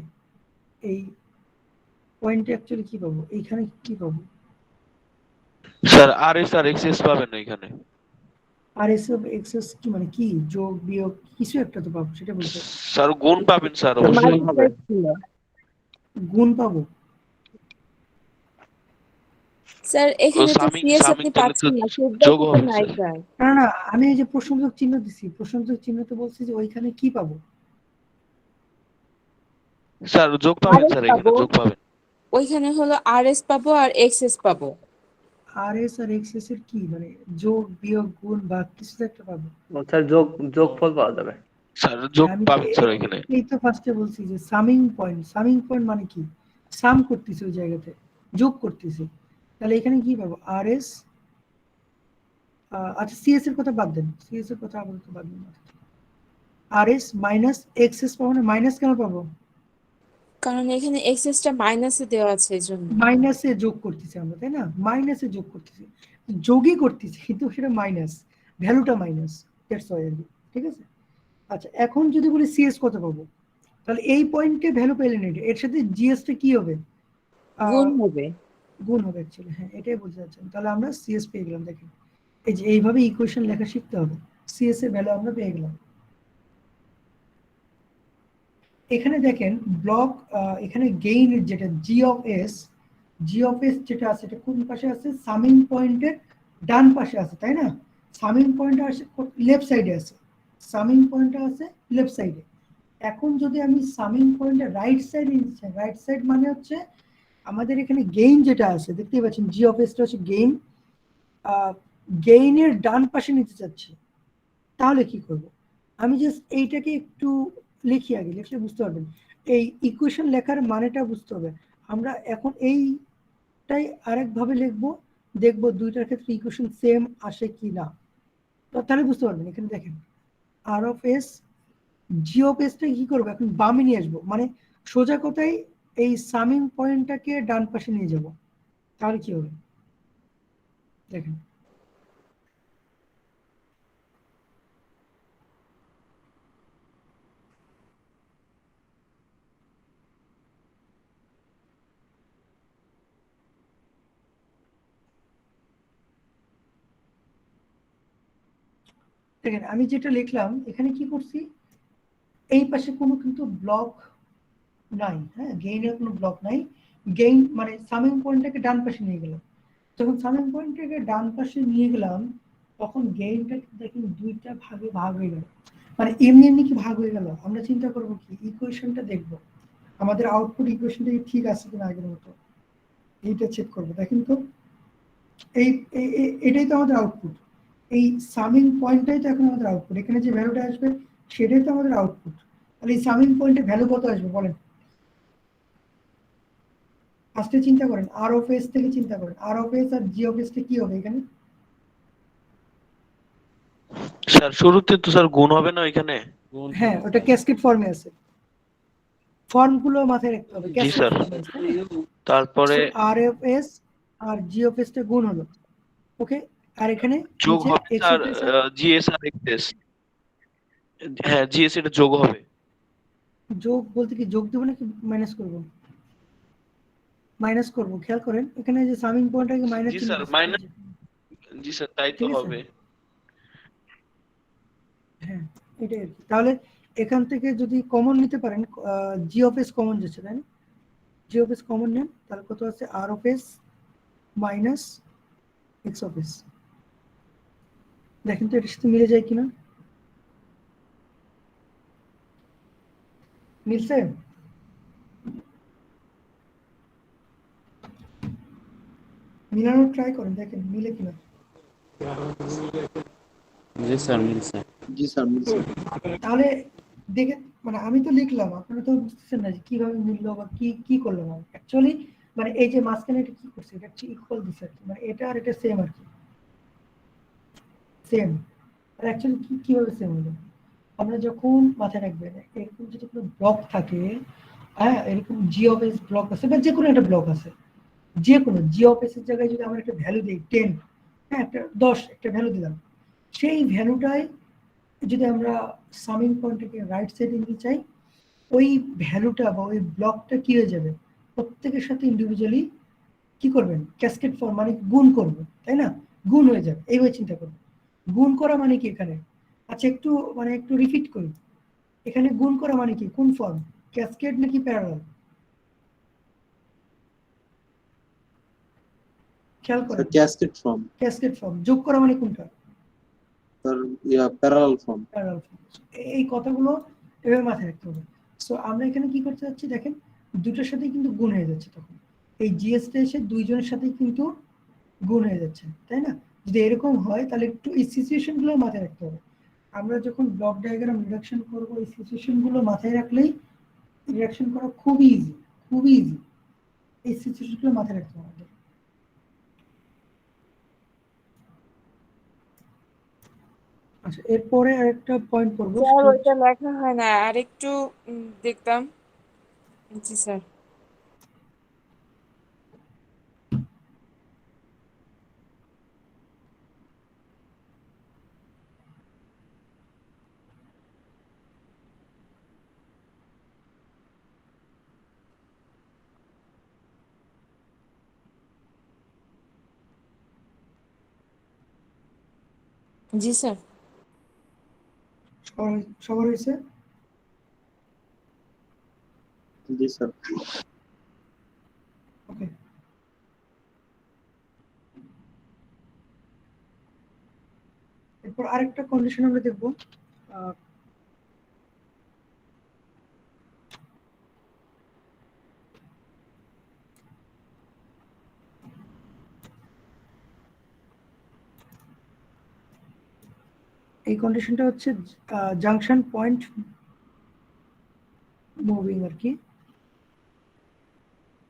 অ্যাকচুয়ালি কি পাবো, এইখানে কি পাবো? স্যার আরএস আর এক্সএস পাবেন এখানে। আর এস অফ এক্সএস কি মানে কি, যোগ বিয়োগ কিছু একটা তো পাবো, সেটা বলতে হবে। স্যার গুণ পাবেন স্যার, অবশ্যই হবে। গুণ পাবো? স্যার এখানে তো সামিং সিএস সামিং আপনি তাহলে তো পাচ্ছেন না, যোগ ফিডব্যাক হবে নাইট স্যার। রাইট। না না, আমি এই যে প্রশ্নবোধক চিহ্ন দিছি, প্রশ্নবোধক চিহ্ন তো বলছি যে ওইখানে কি পাবো। স্যার যোগ পাবেন আরএস স্যার, এখানে পাবো, যোগ পাবেন। ওইখানে হলো আরএস পাবো আর এক্সএস পাবো। আর এস আর এক্সএস এর কি মানে যোগ বিয়োগ গুণ বা কিছু তো একটা পাবো। স্যার যোগফল পাওয়া যাবে। স্যার যোগ আমি পাবেন স্যার এখানে। এই তো ফার্স্টে বলছি যে সামিং পয়েন্ট মানে কি, সাম করতেছি ওই জায়গাতে, যোগ করতেছি, তাহলে এখানে কি পাবো আর এস। আচ্ছা সিএস এর কথা বাদ দেন, সিএস এর কথা আপাতত বাদ দেন। আর এস মাইনাস এক্সএস পাবো না, মাইনাস কেন পাবো? কারণ এখানে এক্সএসটা মাইনাসে দেওয়া আছে এজন্য। মাইনাসে যোগ করতেছি আমরা, তাই না? মাইনাসে যোগ করতেছি, যোগই করতেছি কিন্তু সেটা মাইনাস, ভ্যালুটা মাইনাস, দ্যাটস ওয়াই আর কি। ঠিক আছে, আচ্ছা এখন যদি বলি সিএস কত পাবো, তাহলে এই পয়েন্টে ভ্যালু পেলেন, এটা এর সাথে জিএসটা কি হবে, গুণ হবে। গুণ হবে অ্যাকচুয়ালি, হ্যাঁ এটাই বলতে চাচ্ছেন। তাহলে আমরা সিএস পেয়ে গেলাম। দেখেন এই যে এইভাবে ইকুয়েশন লেখা শিখতে হবে, সিএস এর ভ্যালু আমরা পেয়ে গেলাম। এখানে দেখেন ব্লক, এখানে গেইন যেটা জি অফ এস, যেটা আছে এটা কোন পাশে আছে, সামিং পয়েন্টের ডান পাশে আছে তাই না, সামিং পয়েন্ট আছে লেফট সাইডে আছে, সামিং পয়েন্ট আছে লেফট সাইডে। এখন যদি আমি সামিং পয়েন্টের রাইট সাইডে নিতে চাই, রাইট সাইড মানে হচ্ছে আমাদের এখানে গেইন যেটা আছে দেখতেই পাচ্ছেন, জি অফ এসটা হচ্ছে গেইন, গেইনের ডান পাশে নিতে চাচ্ছি, তাহলে কি করব, আমি জাস্ট এইটাকে একটু লিখি, আগে লিখলে বুঝতে পারবেন, এই ইকুয়েশন লেখার মানেটা বুঝতে হবে। আমরা এখন এইটাই আরেকভাবে লিখবো, দেখবো দুইটার ক্ষেত্রে ইকুয়েশন সেম আসে কি না, তো তাহলে বুঝতে পারবেন। এখানে দেখেন আর অফ এস, জি অফ এসটা কি করবো, এখন বামে নিয়ে আসবো, মানে সোজা কথায় এই সামিং পয়েন্টটাকে ডান পাশে নিয়ে যাব, তাহলে কি হবে দেখেন, দেখেন আমি যেটা লিখলাম এখানে কি করছি, এই পাশে কোনো কিন্তু ব্লক নাই, হ্যাঁ গেইনের কোনো ব্লক নাই, গেইন মানে সামিং পয়েন্টটাকে ডান পাশে নিয়ে গেলাম, যখন সামিং পয়েন্টটাকে ডান পাশে নিয়ে গেলাম তখন গেইনটা দেখেন দুইটা ভাগে ভাগ হয়ে গেল, মানে এমনি এমনি কি ভাগ হয়ে গেল, আমরা চিন্তা করবো কি ইকুয়েশনটা দেখবো, আমাদের আউটপুট ইকুয়েশনটা ঠিক আছে কিনা আগের মতো, এইটা চেক করবো। দেখেন তো এই এটাই তো আমাদের আউটপুট, এই সামিং পয়েন্টটাই তো এখন আমাদের আউটপুট, এখানে যে ভ্যালুটা আসবে সেটাই তো আমাদের আউটপুট, তাহলে এই সামিং পয়েন্টে ভ্যালু কত আসবে বলেন, ফার্স্টে চিন্তা করেন, আর অফ এস থেকে চিন্তা করেন, আর অফ এস আর জি অফ এস টা কি হবে এখানে, স্যার শুরুতে তো স্যার গুণ হবে না এখানে? হ্যাঁ ওটা ক্যাসকেড ফর্মে আছে, ফর্ম গুলো মাথায় রাখতে হবে, জি ক্যাসকেড স্যার। ফর্মে আছে। তারপরে আর এফ এস আর জি অফ এস টা গুণ হলো, ওকে, আর এখানে যোগ নিচে হবে X sir, of S, GS আর এক্সএস। হ্যাঁ, জিএস এটা যোগ হবে। যোগ বলতে কি যোগ দেবো নাকি মাইনাস করবো, মাইনাস করবো, খেয়াল করেন এখানে যে সামিং পয়েন্টটাকে মাইনাস জি চিহ্ন স্যার, দিচ্ছি, মাইনাস। জি স্যার, তাই তো ঠিক আছে, হবে। হ্যাঁ এটাই আর কি। তাহলে এখান থেকে যদি কমন নিতে পারেন, জি অফ এস কমন যাচ্ছে তাই না, জি অফ এস কমন নেন, তাহলে কত আছে R of S minus X of S, দেখেন তো এটার সাথে মিলে যায় কিনা, মিলছে, মিলানোর ট্রাই করেন দেখেন মিলে কিনা, জি স্যার মিলছে। তাহলে দেখে, মানে আমি তো লিখলাম আপনারা তো বুঝতেছেন না যে কিভাবে মিললো বা কি কি করলাম আমি অ্যাকচুয়ালি, মানে এই যে মাঝখানে এটা কি করছে, এটা হচ্ছে ইকুয়াল দিচ্ছে আর কি, মানে এটা আর এটা সেম আর কি, সেম, আর অ্যাকচুয়ালি কিভাবে সেম হলো, আমরা যখন মাথায় রাখবেন এরকম যদি কোনো ব্লক থাকে, হ্যাঁ এরকম জি অফ এস ব্লক আছে বা যে কোনো একটা ব্লক আছে, যে কোনো জি অফ এস এর জায়গায় যদি আমরা একটা ভ্যালু দিই 10, হ্যাঁ একটা 10 একটা ভ্যালু দিলাম, সেই ভ্যালুটাই যদি আমরা সামিং পয়েন্টটাকে রাইট সাইডে নিতে চাই, ওই ভ্যালুটা বা ওই ব্লকটা কি হয়ে যাবে, প্রত্যেকের সাথে ইন্ডিভিজুয়ালি কি করবেন, ক্যাসকেড ফর্ম মানে গুণ করবেন তাই না, গুণ হয়ে যাবে, এইভাবে চিন্তা করবেন। গুণ করা মানে কি এখানে, আচ্ছা একটু মানে একটু রিপিট করি, এখানে গুণ করা মানে কি, কোন ফর্ম, ক্যাসকেড নাকি প্যারালাল, খেয়াল করেন, ক্যাসকেড ফর্ম, ক্যাসকেড ফর্ম, যোগ করা মানে কোনটা, তার প্যারালাল ফর্ম। প্যারালাল ফর্ম, এই কথাগুলো এভাবে মাথায় রাখতে হবে। সো আমরা এখানে কি করতে যাচ্ছি দেখেন, দুটোর সাথেই কিন্তু গুণ হয়ে যাচ্ছে, তখন এই জিএসটা এসে দুইজনের সাথেই কিন্তু গুণ হয়ে যাচ্ছে তাই না, যদি এরকম হয় তাহলে একটু এই সিচুয়েশন গুলো মাথায় রাখতে হবে, আমরা যখন ব্লক ডায়াগ্রাম রিডাকশন করবো এই সিচুয়েশন গুলো মাথায় রাখলেই রিডাকশন করা খুবই ইজি, খুবই ইজি, এই সিচুয়েশন গুলো মাথায় রাখতে হবে আমাদের। আচ্ছা এরপরে আরেকটা পয়েন্ট করবো, স্যার ওইটা লেখা হয় না, আরেকটু দেখতাম। জি স্যার। জি স্যার। সবার হয়েছে? জি স্যার। ওকে, এরপর আরেকটা কন্ডিশন আমরা দেখবো। আহ, এই কন্ডিশনটা হচ্ছে জাংশন পয়েন্ট মুভিং আর কি,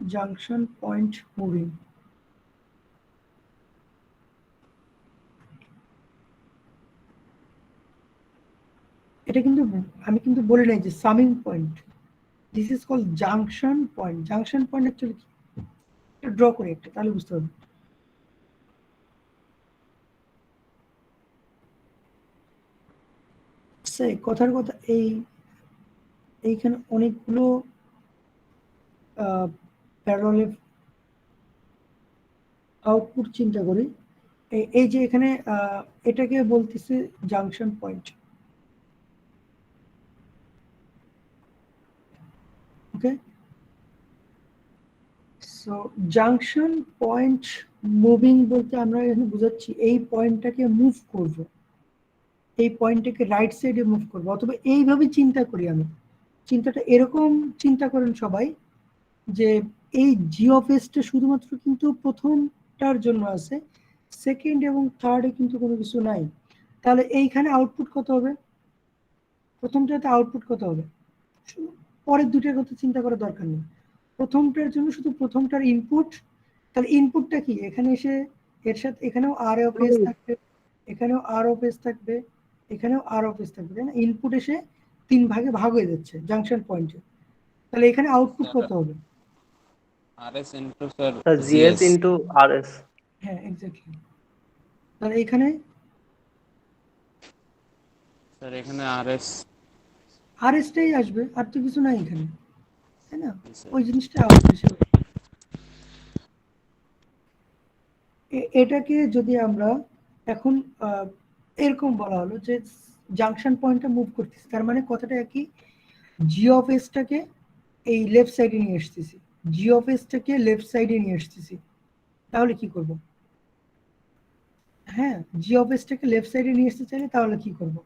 জাংশন পয়েন্ট মুভিং। এটা কিন্তু আমি কিন্তু বলি নাই যে summing point, this is call junction point. Junction point actually কি, ড্র করি একটা, তাহলে বুঝতে পারবে। সেই কথার কথা, এইখানে অনেকগুলো প্যারালাল আউটপুট চিন্তা করি। এই যে এখানে এটাকে বলতেছে জাংশন পয়েন্ট। ওকে, সো জাংশন পয়েন্ট মুভিং বলতে আমরা এখানে বুঝাচ্ছি এই পয়েন্টটাকে মুভ করব, এই পয়েন্টটাকে রাইট সাইডে মুভ করব, অথবা এইভাবে চিন্তা করি আমি। চিন্তাটা এরকম চিন্তা করেন সবাই যে এই জি অফ এসটা শুধুমাত্র কিন্তু প্রথমটার জন্য আছে, সেকেন্ড এবং থার্ডে কিন্তু কোনো কিছু নাই। তাহলে এইখানে আউটপুট কত হবে? প্রথমটাতে আউটপুট কত হবে? পরের দুটোর কথা চিন্তা করার দরকার নেই, প্রথমটার জন্য শুধু প্রথমটার ইনপুট। তাহলে ইনপুটটা কি, এখানে এসে এর সাথে এখানেও আর অফ এস থাকবে, এখানেও আর অফ এস থাকবে, এখানেও আর অফ এস থাকবে, তাই না? ইনপুট এসে 3 ভাগে ভাগ হয়ে যাচ্ছে জাংশন পয়েন্টে। তাহলে এখানে আউটপুট কত হবে? RS into sir GS GS. Into RS. হ্যাঁ এক্স্যাক্টলি। তাহলে এখানে Sir এখানে RS. আর এসটাই আসবে, আর তো কিছু নাই এখানে, তাই না? Yes, sir. ওই জিনিসটা আউটপুট হিসেবে। এটাকে যদি আমরা এখন এরকম বলা হলো যে জাংশন পয়েন্টটা মুভ করতেছি, তার মানে কথাটা একই, জি অফ এসটাকে এই লেফট সাইডে নিয়ে আসতেছি, জি অফ এসটাকে লেফট সাইডে নিয়ে আসতেছি, তাহলে কি করব? হ্যাঁ, জি অফ এসটাকে লেফট সাইডে নিয়ে আসতে চাইলে তাহলে কি করব?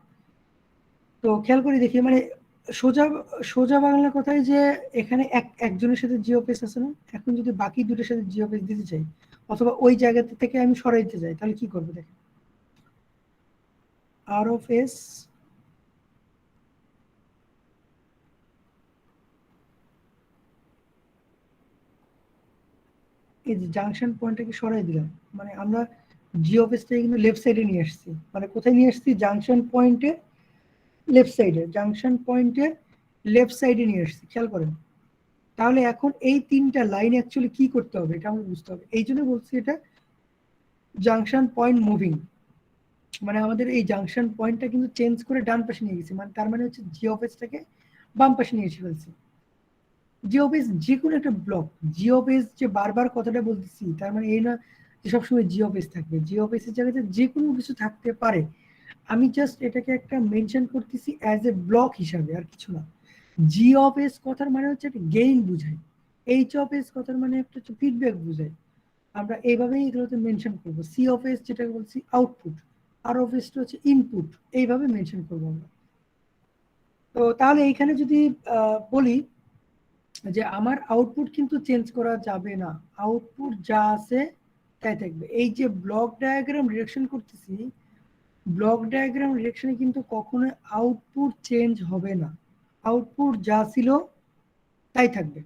তো খেয়াল করে দেখি, মানে সোজা সোজা বাংলা কথায় যে এখানে একজনের সাথে জি অফ এস আছে না, এখন যদি বাকি দুটোর সাথে জি অফ এস দিতে চাই, অথবা ওই জায়গাতে থেকে আমি সরাইতে যাই, তাহলে কি করবো দেখেন। আর অফ এস এই যে জাংশন পয়েন্টটাকে সরাই দিলাম, মানে আমরা জি অফ এসটাকে কিন্তু লেফট সাইডে নিয়ে আসছি, মানে কোথায় নিয়ে আসছি? জাংশন পয়েন্টের লেফট সাইডে, জাংশন পয়েন্টের লেফট সাইডে নিয়ে আসছি, খেয়াল করেন। তাহলে এখন এই তিনটা লাইন অ্যাকচুয়ালি কি করতে হবে এটা আমাকে বুঝতে হবে, এই জন্য বলছি এটা জাংশন পয়েন্ট মুভিং। মানে আমাদের এই জাংশন পয়েন্টটা কিন্তু চেঞ্জ করে ডান পাশে নিয়ে গেছি, মানে তার মানে হচ্ছে জি অফ এসটাকে বাম পাশে নিয়ে এসে ফেলছি। জি অফ এস যে কোনো একটা ব্লক, জি অফ এস যে বারবার কথাটা বলতেছি তার মানে এই না যে সবসময় জি অফ এস থাকবে, জি অফ এস এর জায়গাতে যে কোনো কিছু থাকতে পারে। আমি জাস্ট এটাকে একটা মেনশন করতেছি অ্যাজ এ ব্লক হিসাবে, আর কিছু না। জি অফ এস কথার মানে হচ্ছে একটা গেইন বুঝায়, এইচ অফ এস কথার মানে একটা হচ্ছে ফিডব্যাক বুঝায়। আমরা এইভাবেই এগুলোতে মেনশন করবো। সি অফ এস যেটাকে বলছি আউটপুট, আর অফ এস হচ্ছে ইনপুট, এইভাবে মেনশন করবো আমরা। তো তাহলে এইখানে যদি বলি যে আমার আউটপুট কিন্তু চেঞ্জ করা যাবে না, আউটপুট যা আছে তাই থাকবে। এই যে ব্লক ডায়াগ্রাম রিডাকশন করতেছি, ব্লক ডায়াগ্রাম রিডাকশনে কিন্তু কখনো আউটপুট চেঞ্জ হবে না, আউটপুট যা ছিল তাই থাকবে।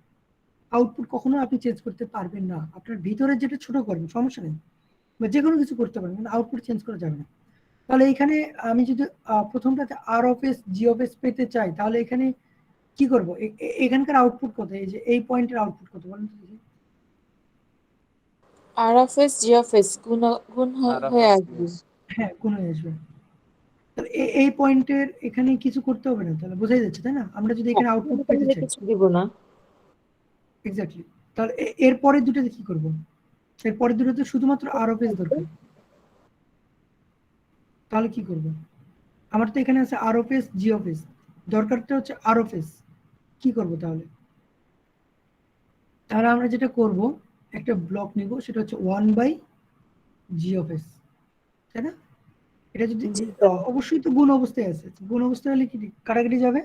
আউটপুট কখনো আপনি চেঞ্জ করতে পারবেন না, আপনার ভিতরে যেটা ছোট করবেন সমস্যা নেই, বা যে কোনো কিছু করতে পারবেন, কিন্তু আউটপুট চেঞ্জ করা যাবে না। তাহলে এখানে আমি যদি প্রথমটাতে R of S G of S পেতে চাই, তাহলে এখানে কি করবো? এখানকার আউটপুট কত, এই যে এই পয়েন্টের আউটপুট কত বলেন তো দেখি? R of S G of S গুণ হয়ে RFS আসবে। GS. হ্যাঁ, কোন হয়ে আসবে। তাহলে এই পয়েন্টের এখানে কিছু করতে হবে না, তাহলে বোঝাই যাচ্ছে তাই না, আমরা যদি এখানে আউটপুট পেতে তাহলে চাই। কিছু দিব না। এক্স্যাক্টলি। তাহলে এর পরের দুটোতে কি করব? এর পরের দুটোতে শুধুমাত্র আর অফ এস দরকার। তাহলে কি করব? আমার তো এখানে আছে R of S G of S, দরকারটা হচ্ছে আর অফ এস। কি করব তাহলে? তাহলে আমরা যেটা করব, একটা ব্লক নিব, সেটা হচ্ছে 1/জি অফ এস, তাই না? এটা যদি জি স্যার। অবশ্যই তো গুণ অবস্থায় আছে, গুণ অবস্থায় হলে কি কাটাকাটি যাবে,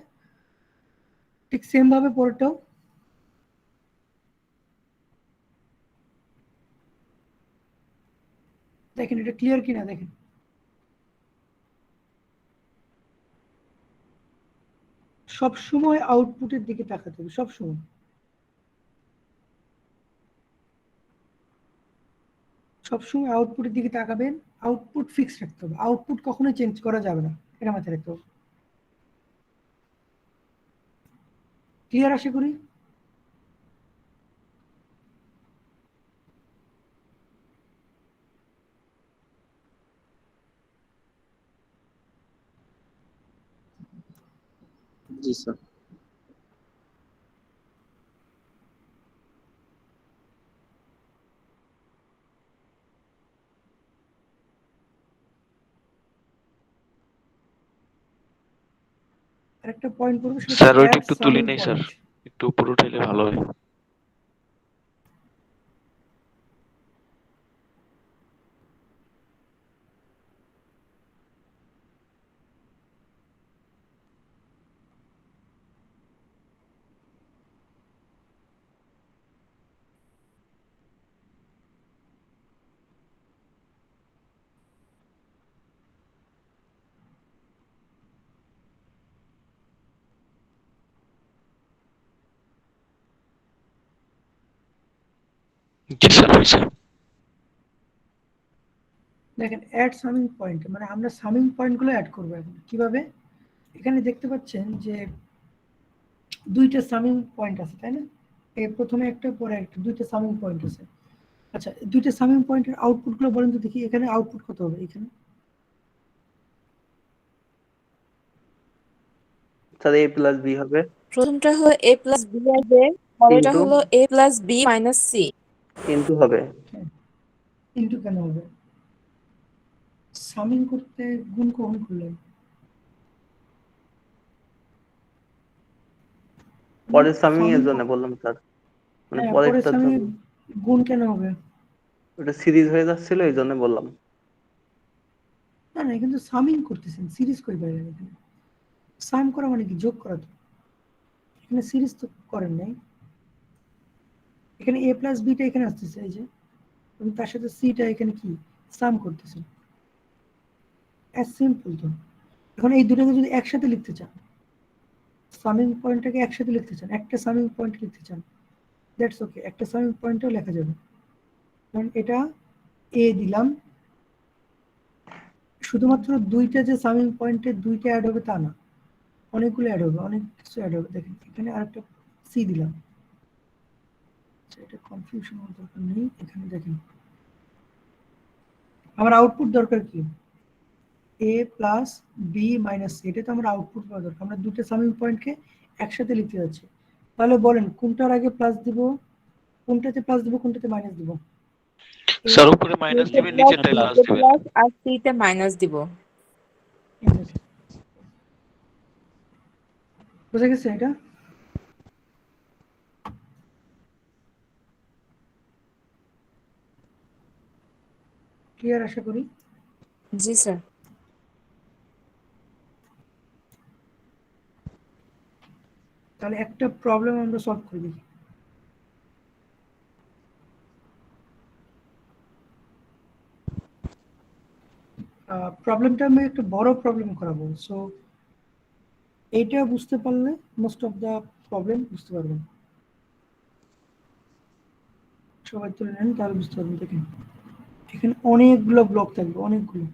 ঠিক সেম ভাবে পরেরটাও। দেখেন এটা ক্লিয়ার কিনা দেখেন। সব সময় আউটপুটের দিকে তাকাতে হবে, সব সময়। সবসময় আউটপুটের দিকে তাকাবেন, আউটপুট ফিক্স রাখতে হবে, আউটপুট কখনোই চেঞ্জ করা যাবে না, এটা মাথায় রাখতে হবে। ক্লিয়ার আশা করি। জি স্যার। আরেকটা পয়েন্ট করবো, সেটা হচ্ছে স্যার ওইটা অ্যাড একটু তুলি সামিং নেই স্যার, পয়েন্ট। একটু উপরে উঠাইলে ভালো হয়। জি স্যার হয়েছে। দেখেন অ্যাড সামিং পয়েন্ট, মানে আমরা সামিং পয়েন্ট গুলো অ্যাড করবো এখন কিভাবে। এখানে দেখতে পাচ্ছেন যে দুইটা সামিং পয়েন্ট আছে, তাই না? প্রথমে একটা, পরে একটা, দুইটা সামিং পয়েন্ট আছে। আচ্ছা, দুইটা সামিং পয়েন্টের আউটপুট গুলো বলেন তো দেখি। এখানে আউটপুট কত হবে এখানে? স্যার এ প্লাস বি হবে, প্রথমটা হলো এ প্লাস বি আসবে, পরেরটা ইন্টু হলো A plus B minus C. Into হবে। ইন্টু কেন হবে? সামিং করতে গুণ কখন করলেন? পরের সামিং সামিং, এর জন্য বললাম স্যার, মানে হ্যাঁ পরের পরেরটার সামিং জন্য। গুণ কেন হবে? ওটা সিরিজ হয়ে যাচ্ছিল এই জন্য বললাম। না না, কিন্তু সামিং করতেছেন, সিরিজ কই পাইলেন এখানে? সাম করা মানে কি? যোগ করা তো। এখানে সিরিজ তো করেন নাই। এখানে এ প্লাস বিটা এখানে আসতেছে, এই যে, এবং তার সাথে সিটা এখানে কি সাম করতেছেন। অ্যাজ সিম্পল তো। এখন এই দুটোকে যদি একসাথে লিখতে চান, সামিং পয়েন্টটাকে একসাথে লিখতে চান, একটা সামিং পয়েন্ট লিখতে চান, দ্যাটস ওকে, একটা সামিং পয়েন্টও লেখা যাবে। কারণ এটা এ দিলাম, শুধুমাত্র দুইটা যে সামিং পয়েন্টে দুইটা অ্যাড হবে তা না, অনেকগুলো অ্যাড হবে, অনেক কিছু অ্যাড হবে। দেখেন এখানে আরেকটা সি দিলাম। আচ্ছা, এটা কনফিউশন হওয়ার দরকার নেই। এখানে দেখেন আমার আউটপুট দরকার কি? এ প্লাস বি মাইনাস সি, এটা তো আমার আউটপুট পাওয়া দরকার। আমরা দুটো সামিং পয়েন্টকে একসাথে লিখতে যাচ্ছি। তাহলে বলেন কোনটার আগে প্লাস দিব, কোনটাতে প্লাস দিব, কোনটাতে মাইনাস দিব? স্যার উপরে মাইনাস এতে দিবেন, প্লাস নিচেরটায় প্লাস বিতে দিবেন। প্লাস আর সিতে মাইনাস দিব। বুঝা গেছে এটা? ক্লিয়ার আশা করি। জি স্যার। তাহলে একটা প্রবলেম আমরা সলভ করে দেখি। প্রবলেমটা আমি একটা বড় প্রবলেম করাবো, সো এইটা বুঝতে পারলে মোস্ট অফ দা প্রবলেম বুঝতে পারবেন। সবাই তুলে নেন, তাহলে বুঝতে পারবেন। দেখেন এখানে অনেকগুলো ব্লক থাকবে, অনেকগুলো।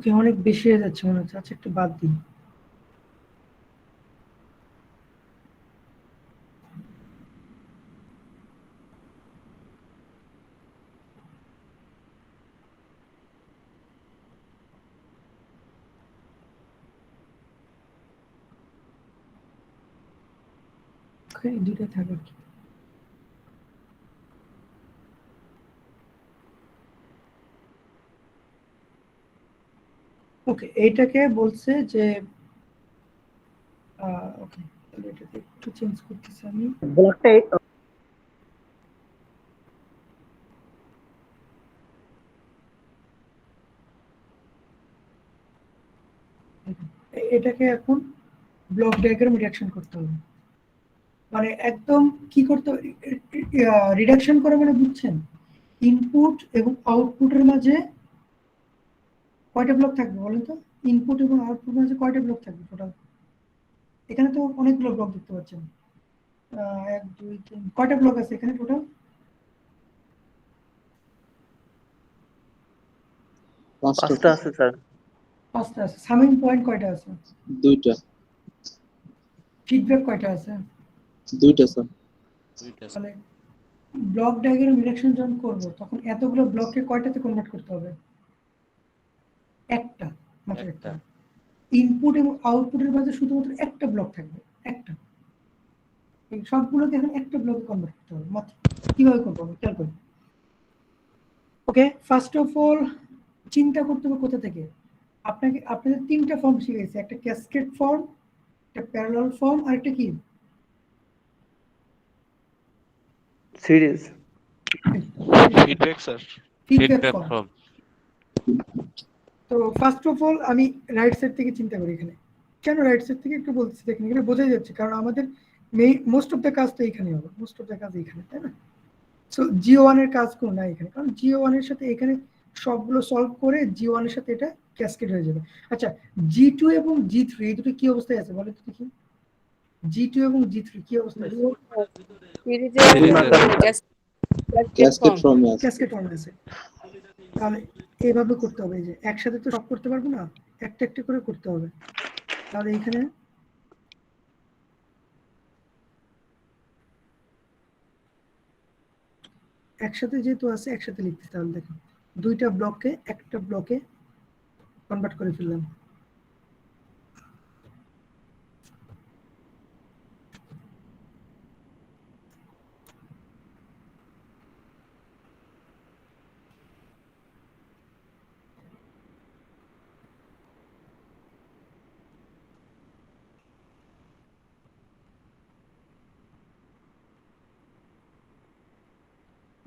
ওকে, অনেক বেশি হয়ে যাচ্ছে মনে হচ্ছে। আচ্ছা, একটু বাদ দিন। ওকে, দুইটা থাকবে কি? ওকে, এইটাকে বলছে যে ওকে, তাহলে এটাকে একটু চেঞ্জ করতেছি আমি। এটাকে এখন ব্লক ডায়াগ্রাম রিডাকশন করতে হবে। মানে একদম কি করতে হবে, রিডাকশন করে মানে বুঝছেন, ইনপুট এবং আউটপুটের মাঝে কয়টা ব্লক থাকবে বলেন তো? ইনপুট এবং আউটপুট মাঝে কয়টা ব্লক থাকবে টোটাল? এখানে তো অনেকগুলো ব্লক দেখতে পাচ্ছেন। 1 2 3, কয়টা ব্লক আছে এখানে টোটাল? পাঁচটা আছে স্যার। 5টা আছে। সামিং পয়েন্ট কয়টা আছে? 2টা। ফিডব্যাক কয়টা আছে? 2টা স্যার। তাহলে ব্লক ডায়াগ্রাম রিডাকশন যখন করব তখন এতগুলো ব্লককে কয়টাতে কনভার্ট করতে হবে? একটা, মাত্র একটা। ইনপুট এবং আউটপুটের মাঝে শুধুমাত্র একটা ব্লক থাকবে, একটা। এই সবগুলোকে এখন একটা ব্লকে কনভার্ট করতে হবে মাত্র। কিভাবে করবো খেয়াল করুন। ওকে, ফার্স্ট অফ অল চিন্তা করতে হবে কোথা থেকে। আপনাদের 3টা ফর্ম শিখেছে, একটা ক্যাসকেড ফর্ম, একটা প্যারালাল ফর্ম, আর একটা কি? Series. Feedback sir. Feedback form. তো ফার্স্ট অফ অল আমি রাইট সাইড থেকে চিন্তা করি। এখানে কেন রাইট সাইড থেকে একটু বলছি দেখেন, এখানে বোঝাই যাচ্ছে, কারণ আমাদের মোস্ট অফ দ্য কাজ তো এইখানে হবে, মোস্ট অফ দ্য কাজ এইখানে, তাই না? সো G1 এর কাজ কোনো না এখানে, কারণ G1 এর সাথে এখানে সবগুলো সলভ করে G1 এর সাথে এটা ক্যাসকেড হয়ে যাবে। আচ্ছা, G2 এবং G3 এই দুটো কি অবস্থায় আছে বলে তো দেখি। G2 এবং G3 কি অবস্থায় আছে? ক্যাসকেড ফর্মে আছে। ক্যাসকেড ফর্মে আছে। তাহলে এইভাবে করতে হবে, এই যে একসাথে তো সব করতে পারবো না, একটা একটা করে করতে হবে। তাহলে এখানে একসাথে যেহেতু আছে একসাথে লিখতে, তাহলে দেখো 2টা ব্লককে একটা ব্লকে কনভার্ট করে ফেললাম।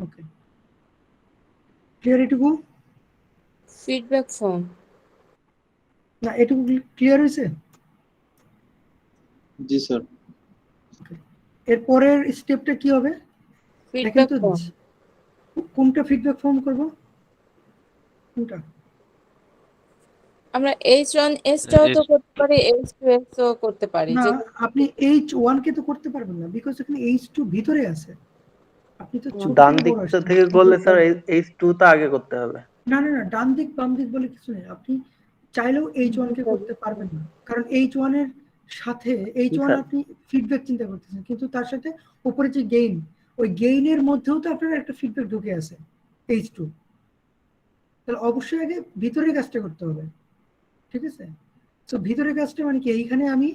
ওকে, ক্লিয়ার এটুকু? Feedback form. না, এটুকু ক্লিয়ার হয়েছে? জি স্যার। এরপরের স্টেপটা কি হবে দেখেন ফিডব্যাক তো। ফর্ম। কোনটা ফিডব্যাক ফর্ম করব? কোনটা? আমরা H1S টাও তো করতে পারি, H2S ও করতে পারি। না, যে আপনি H1 কে তো করতে পারবেন না, বিকজ এখানে H2 ভিতরে আছে। আপনি তো ছোট ডান থেকে দিক বড় আসছেন। থেকে করলে স্যার H2 টা আগে করতে হবে। না না না, ডান দিক বাম দিক বলে কিছু নেই। আপনি চাইলেও H1 কে করতে পারবেন না, কারণ H1 এর সাথে H1 স্যার। আপনি ফিডব্যাক চিন্তা করতেছেন, কিন্তু তার সাথে উপরে যে গেইন, ওই গেইনের মধ্যেও তো আপনার একটা ফিডব্যাক ঢুকে আছে H2। তাহলে অবশ্যই আগে ভিতরের কাজটা করতে হবে, ঠিক আছে? তো ভিতরের কাজটা মানে কি, এইখানে আমি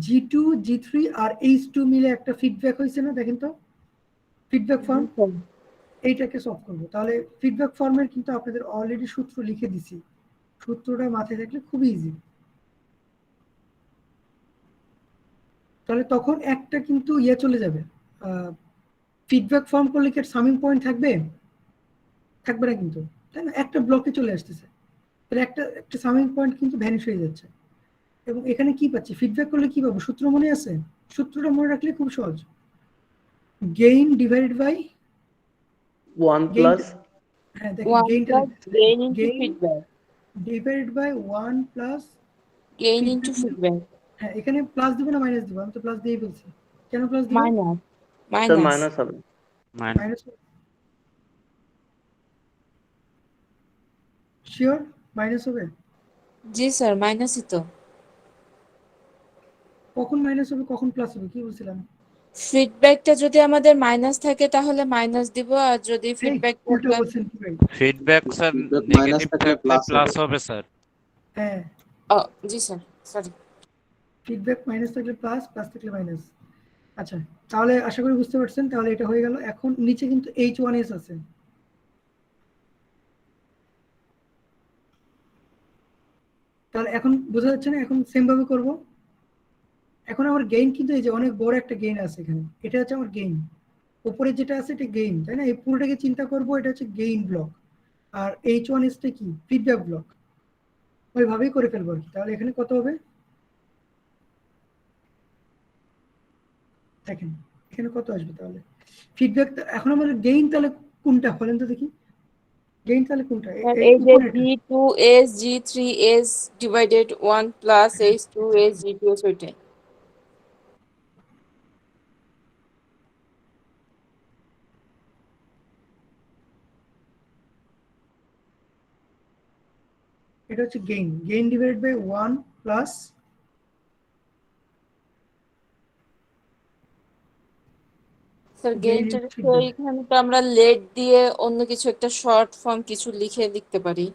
G2 G3 আর H2 মিলে একটা ফিডব্যাক হয়েছে না, দেখেন তো ফিডব্যাক ফর্ম। এইটাকে সলভ করবো। তাহলে ফিডব্যাক ফর্মের কিন্তু আপনাদের অলরেডি সূত্র লিখে দিছি, সূত্রটা মাথায় থাকলে খুবই ইজি। তাহলে তখন একটা কিন্তু ইয়ে চলে যাবে, ফিডব্যাক ফর্ম করলে কি সামিং পয়েন্ট থাকবে? থাকবে না কিন্তু, তাই না? একটা ব্লকে চলে আসতেছে, তাহলে একটা একটা সামিং পয়েন্ট কিন্তু ভ্যানিশ হয়ে যাচ্ছে। এবং এখানে কি পাচ্ছি, ফিডব্যাক করলে কি পাবো? সূত্র মনে আছে? সূত্রটা মনে রাখলে খুব সহজ, গেইন ডিভাইডেড বাই 1 প্লাস হ্যাঁ দেখেন 1 গেইনটা plus gain into gain feedback. Divided by 1 plus Gain into feedback. হ্যাঁ, এখানে প্লাস দিব না মাইনাস দিব? আমি তো প্লাস দিয়েই বলছি। কেন প্লাস দিব? Minus. Sir Minus. মাইনাস হবে। Minus sure? মাইনাস হবে? জি স্যার, মাইনাসই তো। কখন মাইনাস হবে কখন প্লাস হবে কি বলছিলাম? ফিডব্যাকটা যদি আমাদের মাইনাস থাকে তাহলে মাইনাস দিব, আর যদি এই ফিডব্যাকটা উল্টা বলছেন কি ভাই? Feedback sir feedback minus negative থাকলে থাকলে প্লাস প্লাস হবে। হবে স্যার। হ্যাঁ, ও জি স্যার, সরি। ফিডব্যাক মাইনাস থাকলে প্লাস, প্লাস থাকলে মাইনাস। আচ্ছা, তাহলে আশা করি বুঝতে পারছেন। তাহলে এটা হয়ে গেল। এখন নিচে কিন্তু H1S আছে। তাহলে এখন বোঝা যাচ্ছে না? এখন সেম ভাবে করব। এখন আমার গেইন কিন্তু এই যে অনেক বড় একটা গেইন আছে এখানে, এটা হচ্ছে আমার গেইন। উপরে যেটা আছে এটা গেইন, তাই না? এই পুরোটাকে চিন্তা করব, এটা হচ্ছে গেইন ব্লক, আর H1S টা কি? Feedback block. ওইভাবেই করে ফেলবো আর কি। তাহলে এখানে কত হবে দেখেন, এখানে কত আসবে তাহলে ফিডব্যাক। এখন আমাদের গেইন তাহলে কোনটা বলেন তো দেখি? গেইন তাহলে কোনটা? স্যার এই এই যে উপরেটা? G2S G3S divided 1 plus H2S G2S ওইটাই। এটা হচ্ছে gain. Gain divided by 1 plus sir gain গেইনটা ইন তো ফিডব্যাক। এখানে তো আমরা লেট দিয়ে অন্য কিছু একটা শর্ট ফর্ম কিছু লিখতে পারি।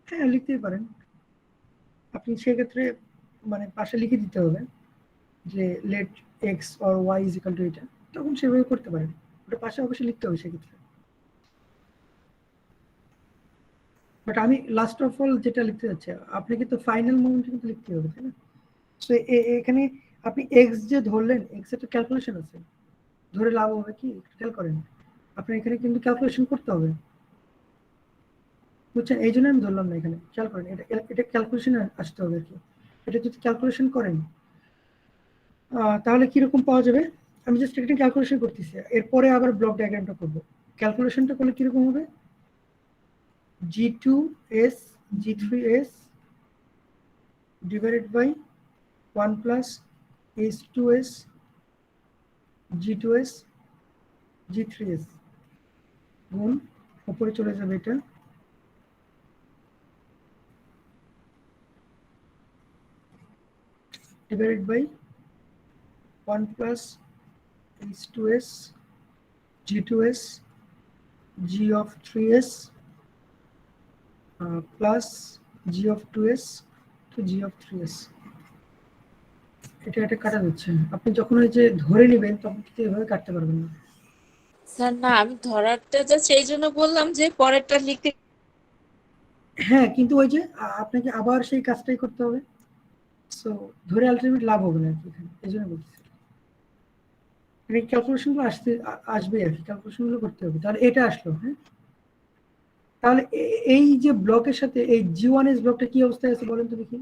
হ্যাঁ, লিখতেই পারেন আপনি। সেক্ষেত্রে মানে পাশে লিখে দিতে হবে যে let X or Y is equal to এটা, তখন সেভাবে করতে পারেন। ওটা পাশে অবশ্যই লিখতে হবে সেক্ষেত্রে। বাট আমি লাস্ট অফ অল যেটা লিখতে যাচ্ছি, আপনাকে তো ফাইনাল মোমেন্ট কিন্তু লিখতে হবে, তাই না? তো এখানে আপনি এক্স যে ধরলেন, এক্স এর তো ক্যালকুলেশন আছে। ধরে লাভ হবে কি? খেয়াল করেন, আপনার এখানে কিন্তু ক্যালকুলেশন করতে হবে, বুঝছেন? এই জন্য আমি ধরলাম না এখানে। খেয়াল করেন, এটা ক্যালকুলেশন আসতে হবে আর কি। এটা যদি ক্যালকুলেশন করেন তাহলে কিরকম পাওয়া যাবে? আমি জাস্ট একটা ক্যালকুলেশন করতেছি, এরপরে আবার ব্লক ডায়াগ্রামটা করবো। ক্যালকুলেশনটা করলে কিরকম হবে? G2S G3S divided by 1 plus H2S G2S G3S গুণ উপরে চলে যাবে এটা divided by 1 plus H2S G2S G of 3S plus G of 2S to G of 3S। এটা কাটা যাচ্ছে। আপনি যখন ওই যে ধরে নেবেন তখন কিন্তু এভাবে কাটতে পারবেন না। স্যার না, আমি ধরারটা জাস্ট এই জন্য বললাম যে পরেরটা লিখতে। হ্যাঁ, কিন্তু ওই যে আপনাকে আবার সেই কাজটাই করতে হবে। সো ধরে আলটিমেট লাভ হবে না আর কি এখানে, এই জন্য বলছি। মানে ক্যালকুলেশনগুলো আসবে আর কি, ক্যালকুলেশনগুলো করতে হবে। তাহলে এটা আসলো। হ্যাঁ, তাহলে এই যে ব্লকের সাথে এই G1S ব্লকটা কি অবস্থায় আছে বলেন তো দেখি?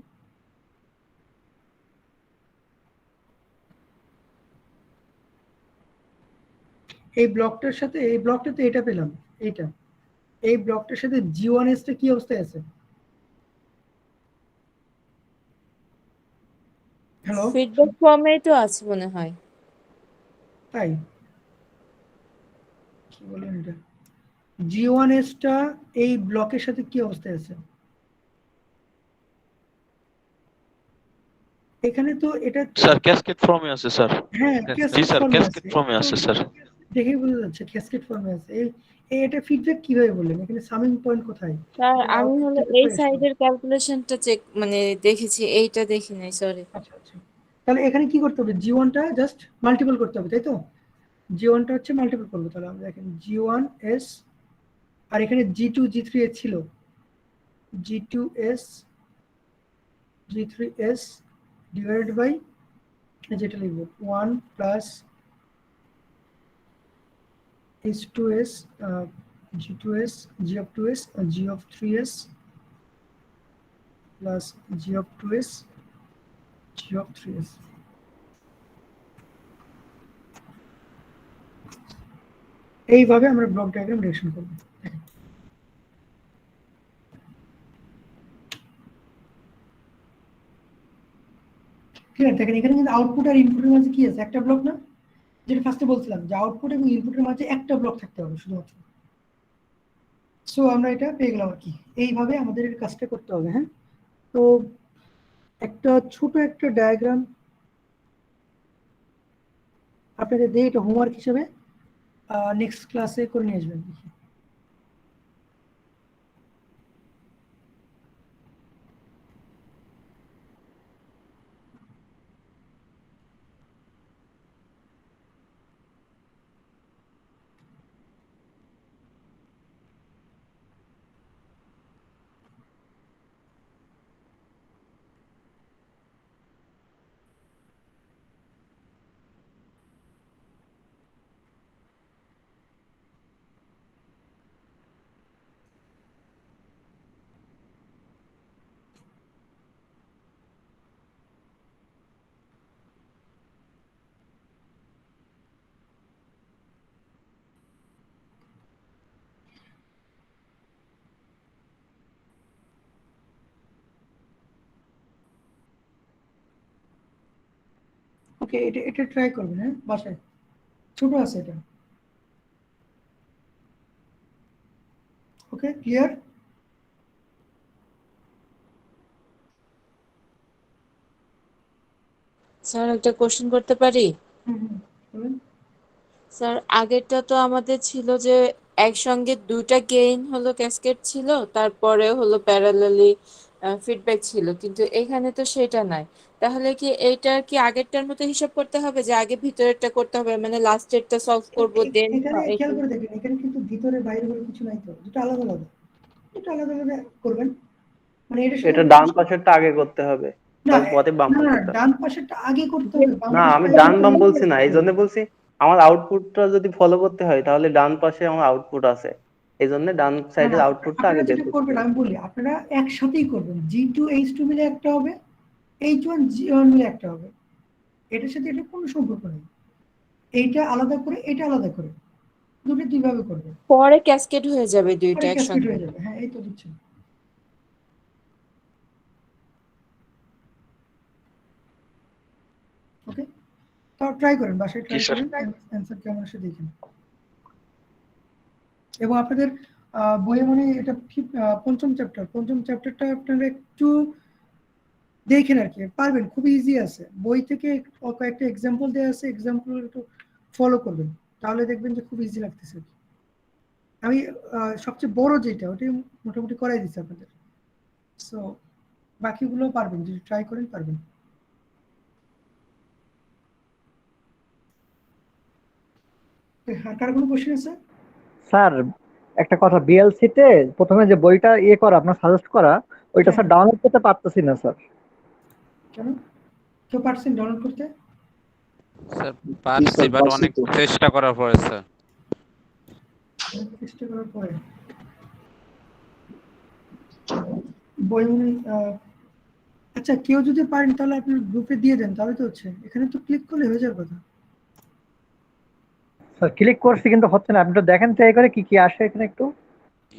এই ব্লকটার সাথে এই ব্লকটাতে এটা পেলাম, এইটা। এই ব্লকটার সাথে G1S টা কি অবস্থায় আছে? হ্যালো, ফিডব্যাক ফর্মেই তো আছে মনে হয়। তাই কি বলেন এটা? G1S টা এই ব্লকের সাথে কি অবস্থায় আছে? এখানে তো এটা স্যার ক্যাসকেড ফর্মে আছে স্যার। হ্যাঁ, জি ক্যাসকেড স্যার, ফর্মে ক্যাসকেড আছে। ফর্মে আছে স্যার। দেখেই বোঝা যাচ্ছে ক্যাসকেড ফর্মে আছে। এটা ফিডব্যাক কিভাবে বললেন? এখানে সামিং পয়েন্ট কোথায়? স্যার এখানে আমি আউটপুট হলো থেকে এই কোথায় আসলো? সাইডের ক্যালকুলেশনটা চেক মানে দেখেছি, এইটা দেখি নাই, সরি। আচ্ছা আচ্ছা, তাহলে এখানে কি করতে হবে? G1 টা জাস্ট মাল্টিপল করতে হবে, তাই তো? G1 টা হচ্ছে মাল্টিপল করবো। তাহলে আমরা দেখেন G1S, আর এখানে G2 G3S ছিল, G2S G3S ডিভাইডেড বাই যেটা লিখবো 1 plus H2S G2S G of 2S G of 3S plus G of 2S G of 3S। এইভাবে আমরা ব্লক ডায়াগ্রাম রিলেশন করব। ক্লিয়ার? দেখেন এখানে কিন্তু আউটপুট আর ইনপুটের মাঝে কি আছে? একটা ব্লক না? যেটা ফার্স্টে বলছিলাম যে আউটপুট এবং ইনপুটের মাঝে একটা ব্লক থাকতে হবে শুধুমাত্র। সো আমরা এটা পেয়ে গেলাম আর কি। এইভাবে আমাদের এই কাজটা করতে হবে। হ্যাঁ, তো একটা ছোট একটা ডায়াগ্রাম আপনাদের দিয়ে এটা হোমওয়ার্ক হিসেবে নেক্সট ক্লাসে করে নিয়ে আসবেন। ওকে, এটা ট্রাই করবেন। হ্যাঁ, বাসায় ছোট আছে এটা। ওকে, ক্লিয়ার? স্যার একটা কোশ্চেন করতে পারি? বলুন। স্যার আগেরটা তো আমাদের ছিল যে একসঙ্গে দুইটা গেইন হলো ক্যাসকেড ছিল, তারপরে হলো প্যারালালি ফিডব্যাক ছিল, কিন্তু এখানে তো সেটা নাই। তাহলে কি এইটা কি আগেরটার মতো হিসাব করতে হবে, যে আগে ভিতরেরটা করতে হবে, মানে লাস্টেরটা সলভ করব দেন? এখানে খেয়াল করে দেখেন, এখানে কিন্তু ভিতরে বাইরে বলে কিছু নাই তো, দুটো আলাদা আলাদা, দুটো আলাদা আলাদা করবেন। মানে এটা ডান পাশেরটা আগে করতে হবে, না তারপরে বাম না না, পাশেরটা। ডান পাশেরটা আগে করতে হবে, বাম না, আমি পাশেরটা ডান বাম আগে বলছি না, করতে এই হবে। জন্য বলছি আমার আউটপুটটা যদি ফলো করতে হয় তাহলে ডান পাশে আমার আউটপুট আছে, এই জন্য ডান না সাইডের না, আউটপুটটা আপনারা আগে বের যেটা করতে করবেন হবে। আমি বলি, আপনারা একসাথেই করবেন। G2 H2 মিলে একটা হবে, H1 G1 মিলে একটা হবে। এটার সাথে এটা কোনো সম্পর্ক নেই। এইটা আলাদা করে, এটা আলাদা করে, দুটো দুইভাবে করবেন। পরে ক্যাসকেড হয়ে যাবে দুইটা পরে ক্যাসকেড একসঙ্গে। হয়ে যাবে। হ্যাঁ, এই তো দিচ্ছেন। ওকে, তো ট্রাই করেন, বাসায় ট্রাই করেন, অ্যান্সার কেমন আসে দেখেন। এবং আপনাদের বইয়ে মনে হয় এটা পঞ্চম চ্যাপ্টারটা আপনারা একটু দেখেন আর কি, পারবেন, খুব ইজি আছে। বই থেকে কয়েকটা এক্সাম্পল দেওয়া আছে, এক্সাম্পল একটু ফলো করবেন, তাহলে দেখবেন যে খুব ইজি লাগতেছে আর কি। আমি সবচেয়ে বড় যেটা ওটাই মোটামুটি করাই দিচ্ছি আপনাদের। সো বাকিগুলো পারবেন, যদি ট্রাই করেন পারবেন। কার কোনো কোশ্চেন আছে? স্যার একটা কথা, বিএলসি তে প্রথমে যে বইটা করা আপনার সাজেস্ট করা, ওইটা স্যার ডাউনলোড করতে পারতেছি না স্যার। কেন, কেউ পারছেন ডাউনলোড করতে? স্যার পারছি, বাট অনেক চেষ্টা করার পরে স্যার। চেষ্টা করার পরে বই আচ্ছা, কেউ যদি পারেন তাহলে আপনার গ্রুপে দিয়ে দেন, তাহলে তো হচ্ছে। এখানে তো ক্লিক করলে হয়ে যাওয়ার কথা। স্যার ক্লিক করছি কিন্তু হচ্ছে না, আপনি তো দেখেন ট্রাই করে কি কি আসে এখানে একটু।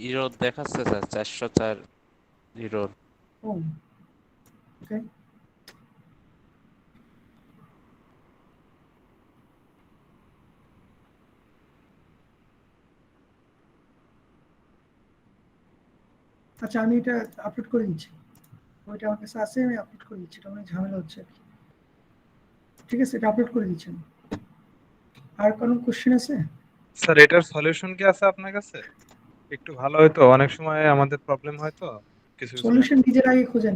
ইরোর দেখাচ্ছে স্যার, 404 ইরোর। ও ওকে, আচ্ছা আমি এটা আপলোড করে দিচ্ছি। ওইটা আমার কাছে আছে, আমি আপলোড করে দিচ্ছি। এটা অনেক ঝামেলা হচ্ছে আর কি। ঠিক আছে, এটা আপলোড করে দিচ্ছেন। আর কোনো কোশ্চেন আছে? স্যার এটার সলিউশন কি আছে আপনার কাছে? একটু ভালো হতো, অনেক সময় আমাদের প্রবলেম হয় তো কিছু কিছু সলিউশন নিজের আগে খোঁজেন,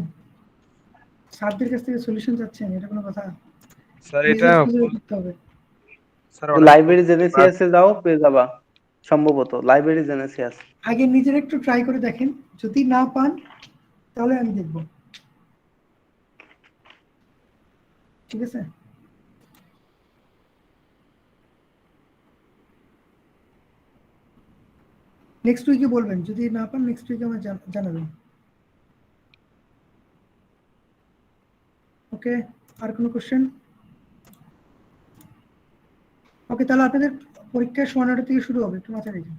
স্যারদের কাছ থেকে সলিউশন চাচ্ছেন, এটা কোনো কথা? স্যার এটা নিজে খুঁজে করতে হবে। স্যার লাইব্রেরি জেনেসিয়াসে যাও, পেয়ে যাবা সম্ভবত লাইব্রেরি জেনেসিয়াস। আগে নিজের একটু ট্রাই করে দেখেন, যদি না পান তাহলে আমি দেখব। ঠিক আছে, নেক্সট উইকে বলবেন, যদি না পান নেক্সট উইকে আমার জানাবেন। ওকে, আর কোনো কোশ্চেন? ওকে, তাহলে আপনাদের পরীক্ষা 9:30 থেকে শুরু হবে, একটু মাথায় রেখেন।